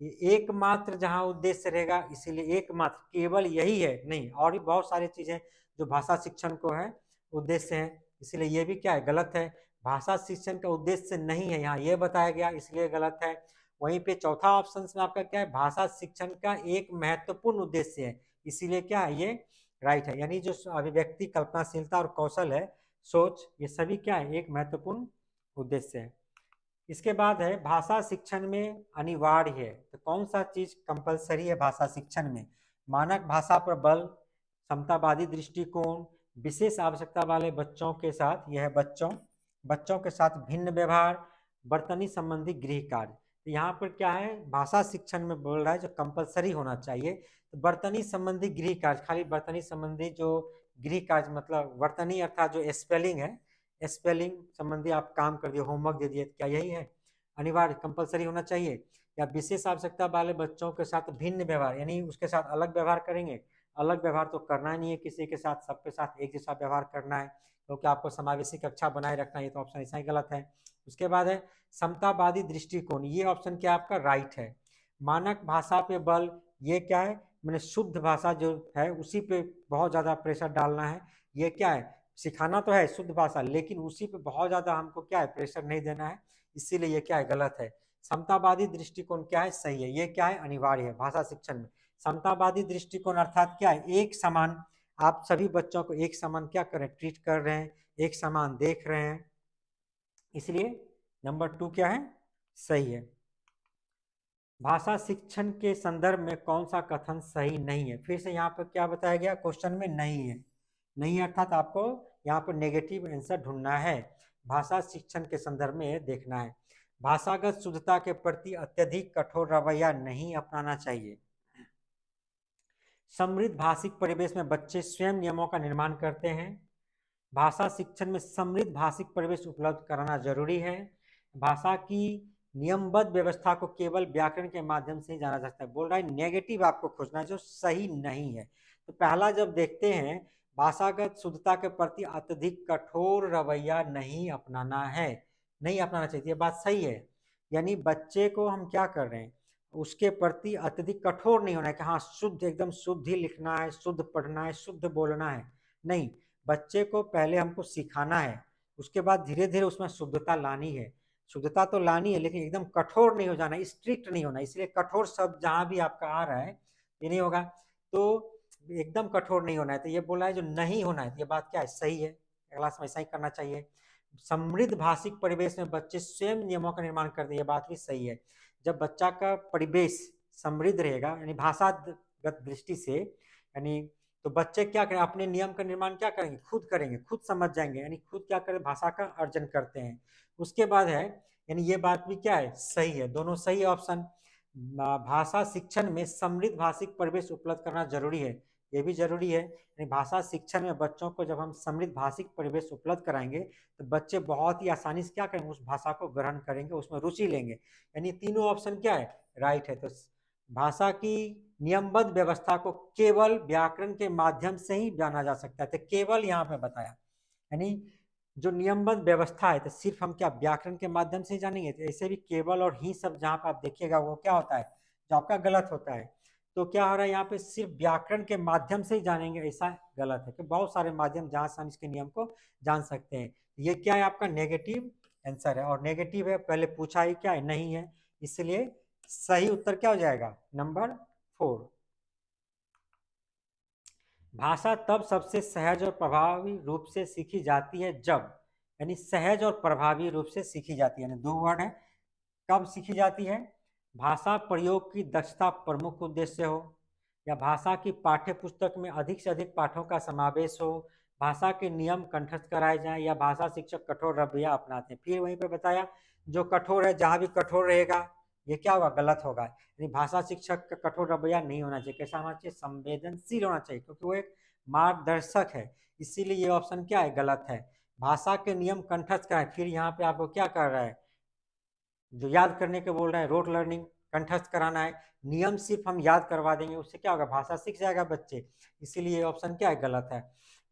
ये एकमात्र जहाँ उद्देश्य रहेगा, इसीलिए एकमात्र केवल यही है, नहीं और भी बहुत सारी चीजें जो भाषा शिक्षण को है उद्देश्य है, इसलिए ये भी क्या है गलत है। भाषा शिक्षण का उद्देश्य नहीं है, यहाँ ये बताया गया इसलिए गलत है। वहीं पे चौथा ऑप्शन में आपका क्या है, भाषा शिक्षण का एक महत्वपूर्ण उद्देश्य है, इसीलिए क्या है ये राइट है। यानी जो अभिव्यक्ति, कल्पनाशीलता और कौशल है, सोच, ये सभी क्या है एक महत्वपूर्ण उद्देश्य है। इसके बाद है भाषा शिक्षण में अनिवार्य है, तो कौन सा चीज कंपलसरी है भाषा शिक्षण में, मानक भाषा पर बल, समतावादी दृष्टिकोण, विशेष आवश्यकता वाले बच्चों के साथ, यह बच्चों के साथ भिन्न व्यवहार, बर्तनी संबंधी गृह कार्य। तो यहाँ पर क्या है भाषा शिक्षण में बोल रहा है जो कंपलसरी होना चाहिए, तो बर्तनी संबंधी गृह कार्य, खाली बर्तनी संबंधी जो गृह कार्य मतलब वर्तनी अर्थात जो स्पेलिंग है, स्पेलिंग संबंधी आप काम कर दिए, होमवर्क दे दिए, क्या यही है अनिवार्य कंपलसरी होना चाहिए। या विशेष आवश्यकता वाले बच्चों के साथ भिन्न व्यवहार, यानी उसके साथ अलग व्यवहार करेंगे, अलग व्यवहार तो करना नहीं है किसी के साथ, सबके साथ एक जैसा व्यवहार करना है, क्योंकि तो आपको समावेशी कक्षा बनाए रखना है, तो ऑप्शन ऐसा ही गलत है। उसके बाद है समतावादी दृष्टिकोण, ये ऑप्शन क्या आपका राइट है। मानक भाषा पे बल, ये क्या है मैंने शुद्ध भाषा जो है उसी पे बहुत ज़्यादा प्रेशर डालना है, ये क्या है सिखाना तो है शुद्ध भाषा, लेकिन उसी पे बहुत ज़्यादा हमको क्या है प्रेशर नहीं देना है, इसीलिए ये क्या है गलत है। समतावादी दृष्टिकोण क्या है सही है, ये क्या है अनिवार्य है भाषा शिक्षण में। समतावादी दृष्टिकोण अर्थात क्या है एक समान, आप सभी बच्चों को एक समान क्या कर रहे हैं ट्रीट कर रहे हैं, एक समान देख रहे हैं, इसलिए नंबर 2 क्या है सही है। भाषा शिक्षण के संदर्भ में कौन सा कथन सही नहीं है, फिर से यहाँ पर क्या बताया गया क्वेश्चन में नहीं है, नहीं अर्थात आपको यहाँ पर नेगेटिव आंसर ढूंढना है, भाषा शिक्षण के संदर्भ में देखना है। भाषागत शुद्धता के प्रति अत्यधिक कठोर रवैया नहीं अपनाना चाहिए। समृद्ध भाषिक परिवेश में बच्चे स्वयं नियमों का निर्माण करते हैं। भाषा शिक्षण में समृद्ध भाषिक परिवेश उपलब्ध कराना जरूरी है। भाषा की नियमबद्ध व्यवस्था को केवल व्याकरण के माध्यम से ही जाना जा सकता है। बोल रहा है नेगेटिव आपको खोजना जो सही नहीं है। तो पहला जब देखते हैं भाषागत शुद्धता के प्रति अत्यधिक कठोर रवैया नहीं अपनाना है, नहीं अपनाना चाहिए, ये बात सही है। यानी बच्चे को हम क्या कर रहे हैं उसके प्रति अत्यधिक कठोर नहीं होना है कि हाँ शुद्ध एकदम शुद्ध ही लिखना है, शुद्ध पढ़ना है, शुद्ध बोलना है, नहीं, बच्चे को पहले हमको सिखाना है, उसके बाद धीरे धीरे उसमें शुद्धता लानी है। शुद्धता तो लानी है लेकिन एकदम कठोर नहीं हो जाना, स्ट्रिक्ट नहीं होना, इसलिए कठोर शब्द जहां भी आपका आ रहा है ये नहीं होगा, तो एकदम कठोर नहीं होना है, तो ये बोला है जो नहीं होना है, तो ये बात क्या है सही है, क्लास में ऐसा ही करना चाहिए। समृद्ध भाषिक परिवेश में बच्चे स्वयं नियमों का निर्माण करते हैं, ये बात भी सही है। जब बच्चा का परिवेश समृद्ध रहेगा यानी भाषागत दृष्टि से, यानी तो बच्चे क्या करें अपने नियम का निर्माण क्या करेंगे खुद करेंगे, खुद समझ जाएंगे, यानी खुद क्या करें भाषा का अर्जन करते हैं। उसके बाद है यानी ये बात भी क्या है सही है, दोनों सही ऑप्शन। भाषा शिक्षण में समृद्ध भाषिक परिवेश उपलब्ध करना जरूरी है, ये भी जरूरी है। यानी भाषा शिक्षण में बच्चों को जब हम समृद्ध भाषिक परिवेश उपलब्ध कराएंगे तो बच्चे बहुत ही आसानी से क्या करेंगे उस भाषा को ग्रहण करेंगे, उसमें रुचि लेंगे, यानी तीनों ऑप्शन क्या है राइट है। तो भाषा की नियमबद्ध व्यवस्था को केवल व्याकरण के माध्यम से ही जाना जा सकता है, तो केवल यहाँ पे बताया, यानी जो नियमबद्ध व्यवस्था है तो सिर्फ हम क्या व्याकरण के माध्यम से ही जानेंगे, तो ऐसे भी केवल और ही सब जहाँ पे आप देखिएगा वो क्या होता है जो आपका गलत होता है। तो क्या हो रहा है यहाँ पे सिर्फ व्याकरण के माध्यम से ही जानेंगे, ऐसा गलत है कि बहुत सारे माध्यम जहाँ से हम इसके नियम को जान सकते हैं। ये क्या है आपका नेगेटिव आंसर है, और नेगेटिव है पहले पूछा ही क्या है नहीं है, इसलिए सही उत्तर क्या हो जाएगा नंबर 4। भाषा तब सबसे सहज और प्रभावी रूप से सीखी जाती है जब, यानी सहज और प्रभावी रूप से सीखी जाती है, यानी दो वर्ड है, कब सीखी जाती है, भाषा प्रयोग की दक्षता प्रमुख उद्देश्य हो, या भाषा की पाठ्य पुस्तक में अधिक से अधिक पाठों का समावेश हो, भाषा के नियम कंठस्थ कराए जाएं, या भाषा शिक्षक कठोर रवैया अपनाते हैं। फिर वहीं पे बताया जो कठोर है जहाँ भी कठोर रहेगा ये क्या होगा गलत होगा, यानी भाषा शिक्षक का कठोर रवैया नहीं होना चाहिए, कैसा होना चाहिए संवेदनशील होना चाहिए, क्योंकि वो एक मार्गदर्शक है, इसीलिए ये ऑप्शन क्या है गलत है। भाषा के नियम कंठस्थ कराए, फिर यहाँ पे आपको क्या कर रहा है जो याद करने के बोल रहे हैं रोट लर्निंग कंठस्थ कराना है, नियम सिर्फ हम याद करवा देंगे उससे क्या होगा भाषा सीख जाएगा बच्चे, इसीलिए ऑप्शन क्या है गलत है।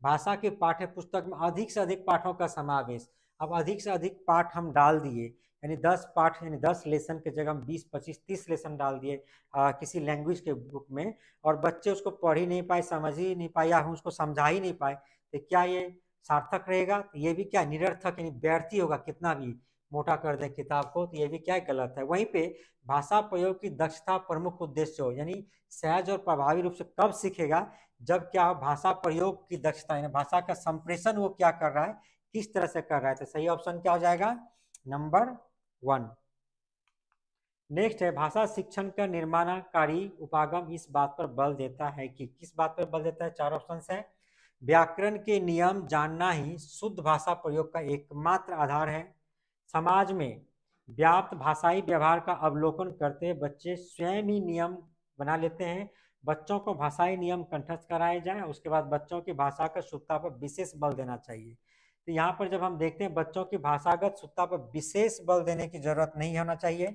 भाषा की पाठ्य पुस्तक में अधिक से अधिक पाठों का समावेश। अब अधिक से अधिक पाठ हम डाल दिए, यानी 10 पाठ, यानी 10 लेसन के जगह हम 20, 25, 30 लेसन डाल दिए किसी लैंग्वेज के बुक में, और बच्चे उसको पढ़ ही नहीं पाए, समझ ही नहीं पाए, या हम उसको समझा ही नहीं पाए, तो क्या ये सार्थक रहेगा? तो ये भी क्या निरर्थक, यानी व्यर्थ ही होगा। कितना भी मोटा कर दें किताब को, तो ये भी क्या गलत है। वहीं पे भाषा प्रयोग की दक्षता प्रमुख उद्देश्य हो, यानी सहज और प्रभावी रूप से कब सीखेगा? जब क्या भाषा प्रयोग की दक्षता, यानी भाषा का संप्रेषण वो क्या कर रहा है, किस तरह से कर रहा है। तो सही ऑप्शन क्या हो जाएगा? नंबर 1। नेक्स्ट है, भाषा शिक्षण का निर्माणकारी उपागम इस बात पर बल देता है कि, किस बात पर बल देता है? 4 ऑप्शन है। व्याकरण के नियम जानना ही शुद्ध भाषा प्रयोग का एकमात्र आधार है। समाज में व्याप्त भाषाई व्यवहार का अवलोकन करते बच्चे स्वयं ही नियम बना लेते हैं। बच्चों को भाषाई नियम कंठस्थ कराए जाएं, उसके बाद बच्चों की भाषा का शुद्धता पर विशेष बल देना चाहिए। तो यहाँ पर जब हम देखते हैं बच्चों की भाषागत शुद्धता पर विशेष बल देने की जरूरत नहीं होना चाहिए,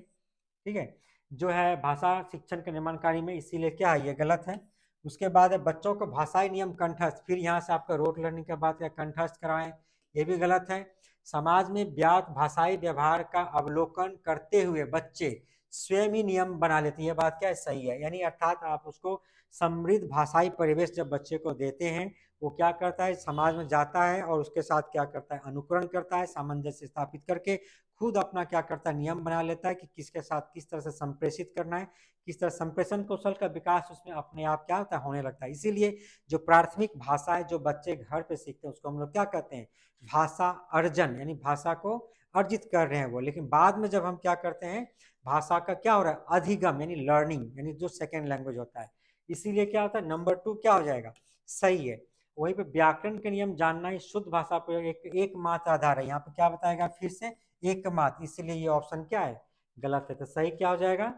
ठीक है, जो है भाषा शिक्षण के निर्माण कार्य में, इसीलिए क्या है, ये गलत है। उसके बाद है बच्चों को भाषाई नियम कंठस्थ, फिर यहाँ से आपका रोट लर्निंग के बाद क्या कंठस्थ कराएं, ये भी गलत है। समाज में व्याप्त भाषाई व्यवहार का अवलोकन करते हुए बच्चे स्वयं ही नियम बना लेते हैं, ये बात क्या है, सही है। यानी अर्थात आप उसको समृद्ध भाषाई परिवेश जब बच्चे को देते हैं, वो क्या करता है, समाज में जाता है और उसके साथ क्या करता है, अनुकरण करता है, सामंजस्य स्थापित करके खुद अपना क्या करता है, नियम बना लेता है कि किसके साथ किस तरह से संप्रेषित करना है, किस तरह संप्रेषण कौशल का विकास उसमें अपने आप क्या होता है, होने लगता है। इसीलिए जो प्राथमिक भाषा है जो बच्चे घर पे सीखते हैं उसको हम लोग क्या कहते हैं, भाषा अर्जन, यानी भाषा को अर्जित कर रहे हैं वो। लेकिन बाद में जब हम क्या करते हैं, भाषा का क्या हो रहा है, अधिगम, यानी लर्निंग, यानी जो सेकेंड लैंग्वेज होता है। इसीलिए क्या होता है, नंबर 2 क्या हो जाएगा, सही है। वहीं पे व्याकरण के नियम जानना ही शुद्ध भाषा प्रयोग एकमात्र आधार है। यहाँ पे क्या बताएगा फिर से, एकमात्र, इसलिए ये ऑप्शन क्या है, गलत है। तो सही क्या हो जाएगा,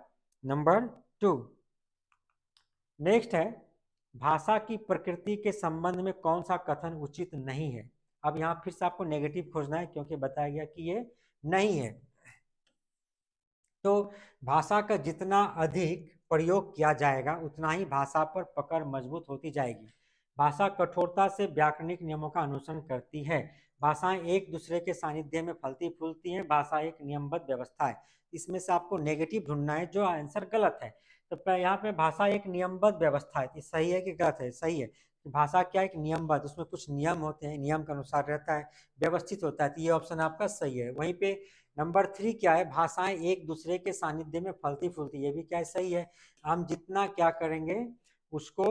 नंबर 2। नेक्स्ट है, भाषा की प्रकृति के संबंध में कौन सा कथन उचित नहीं है? अब यहाँ फिर से आपको नेगेटिव खोजना है क्योंकि बताया गया कि ये नहीं है। तो भाषा का जितना अधिक प्रयोग किया जाएगा उतना ही भाषा पर पकड़ मजबूत होती जाएगी। भाषा कठोरता से व्याकरणिक नियमों का अनुसरण करती है। भाषाएं एक दूसरे के सानिध्य में फलती फूलती हैं। भाषा एक नियमबद्ध व्यवस्था है। इसमें से आपको नेगेटिव ढूंढना है, जो आंसर गलत है। तो यहाँ पे भाषा एक नियमबद्ध व्यवस्था है, सही है कि गलत है? सही है। भाषा क्या एक नियमबद्ध, उसमें कुछ नियम होते हैं, नियम के अनुसार रहता है, व्यवस्थित होता है। तो ये ऑप्शन आपका सही है। वहीं पे नंबर 3 क्या है, भाषाएं एक दूसरे के सानिध्य में फलती फूलती, ये भी क्या है, सही है। हम जितना क्या करेंगे उसको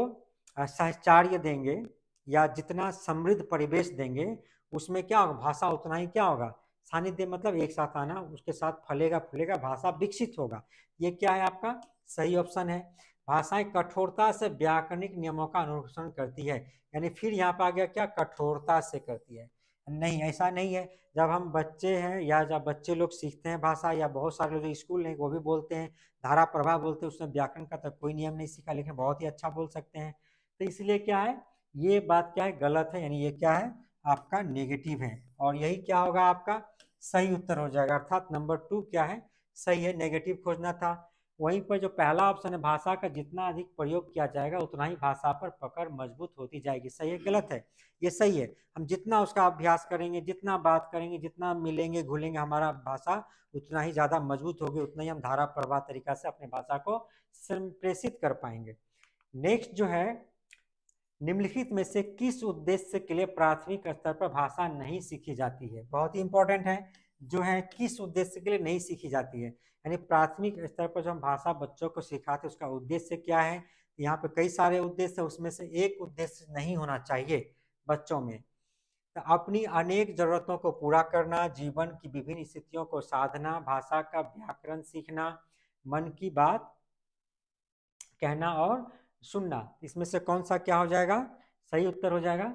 साहचर्य देंगे या जितना समृद्ध परिवेश देंगे, उसमें क्या होगा, भाषा उतना ही क्या होगा, सानिध्य मतलब एक साथ आना, उसके साथ फलेगा फूलेगा, भाषा विकसित होगा। ये क्या है आपका सही ऑप्शन है। भाषाएं कठोरता से व्याकरणिक नियमों का अनुसरण करती है, यानी फिर यहाँ पे आ गया क्या, कठोरता से करती है। नहीं, ऐसा नहीं है। जब हम बच्चे हैं या जब बच्चे लोग सीखते हैं भाषा, या बहुत सारे लोग स्कूल हैं वो भी बोलते हैं धारा प्रवाह बोलते हैं, उसमें व्याकरण का तो कोई नियम नहीं सीखा लेकिन बहुत ही अच्छा बोल सकते हैं। तो इसलिए क्या है, ये बात क्या है, गलत है, यानी ये क्या है आपका नेगेटिव है। और यही क्या होगा आपका सही उत्तर हो जाएगा, अर्थात नंबर 2 क्या है, सही है। नेगेटिव खोजना था। वहीं पर जो पहला ऑप्शन है, भाषा का जितना अधिक प्रयोग किया जाएगा उतना ही भाषा पर पकड़ मजबूत होती जाएगी, सही है गलत है? ये सही है। हम जितना उसका अभ्यास करेंगे, जितना बात करेंगे, जितना मिलेंगे घुलेंगे, हमारा भाषा उतना ही ज़्यादा मजबूत होगी, उतना ही हम धारा प्रवाह तरीका से अपने भाषा को संप्रेषित कर पाएंगे। नेक्स्ट जो है, निम्नलिखित में से किस उद्देश्य के लिए प्राथमिक स्तर पर भाषा नहीं सीखी जाती है? बहुत ही इंपॉर्टेंट है, जो है किस उद्देश्य के लिए नहीं सीखी जाती है, यानी प्राथमिक स्तर पर जो हम भाषा बच्चों को सिखाते हैं उसका उद्देश्य क्या है? यहाँ पे कई सारे उद्देश्य है, उसमें से एक उद्देश्य नहीं होना चाहिए बच्चों में। तो अपनी अनेक जरूरतों को पूरा करना, जीवन की विभिन्न स्थितियों को साधना, भाषा का व्याकरण सीखना, मन की बात कहना और सुनना, इसमें से कौन सा क्या हो जाएगा, सही उत्तर हो जाएगा?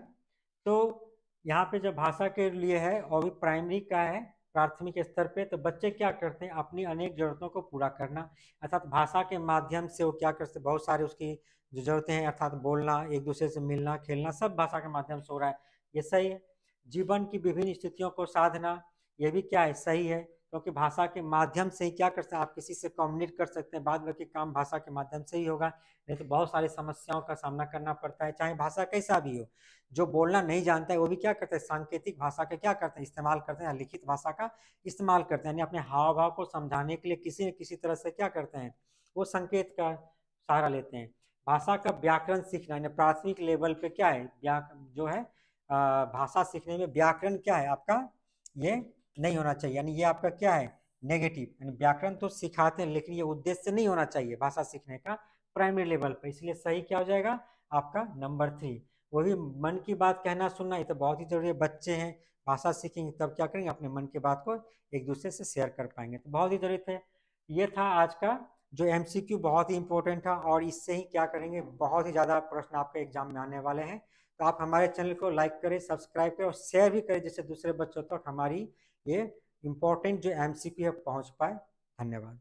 तो यहाँ पे जब भाषा के लिए है और भी प्राइमरी का है, प्राथमिक स्तर पे, तो बच्चे क्या करते हैं, अपनी अनेक जरूरतों को पूरा करना, अर्थात भाषा के माध्यम से वो क्या करते हैं, बहुत सारे उसकी जो जरूरतें हैं, अर्थात बोलना, एक दूसरे से मिलना, खेलना, सब भाषा के माध्यम से हो रहा है, ये सही है। जीवन की विभिन्न स्थितियों को साधना, ये भी क्या है, सही है। क्योंकि भाषा के माध्यम से ही क्या कर सकते हैं, आप किसी से कम्युनिकेट कर सकते हैं, बाद बाकी काम भाषा के माध्यम से ही होगा। नहीं तो बहुत सारी समस्याओं का सामना करना पड़ता है, चाहे भाषा कैसा भी हो। जो बोलना नहीं जानता है वो भी क्या करते हैं, सांकेतिक भाषा का क्या करते हैं, इस्तेमाल करते हैं, लिखित भाषा का इस्तेमाल करते हैं, यानी अपने हाव भाव को समझाने के लिए किसी न किसी तरह से क्या करते हैं, वो संकेत का सहारा लेते हैं। भाषा का व्याकरण सीखना, यानी प्राथमिक लेवल पे क्या है, जो है भाषा सीखने में व्याकरण क्या है आपका, ये नहीं होना चाहिए, यानी ये आपका क्या है, नेगेटिव। यानी व्याकरण तो सिखाते हैं लेकिन ये उद्देश्य नहीं होना चाहिए भाषा सीखने का प्राइमरी लेवल पर। इसलिए सही क्या हो जाएगा आपका नंबर 3। वो भी मन की बात कहना सुनना, ये तो बहुत ही जरूरी है। बच्चे हैं, भाषा सीखेंगे तब क्या करेंगे, अपने मन की बात को एक दूसरे से शेयर कर पाएंगे, तो बहुत ही जरूरी है। ये था आज का जो एमसीक्यू, बहुत ही इंपॉर्टेंट था, और इससे ही क्या करेंगे, बहुत ही ज़्यादा प्रश्न आपके एग्जाम में आने वाले हैं। तो आप हमारे चैनल को लाइक करें, सब्सक्राइब करें और शेयर भी करें, जिससे दूसरे बच्चों तक हमारी ये इंपॉर्टेंट जो एमसीक्यू है पहुंच पाए। धन्यवाद।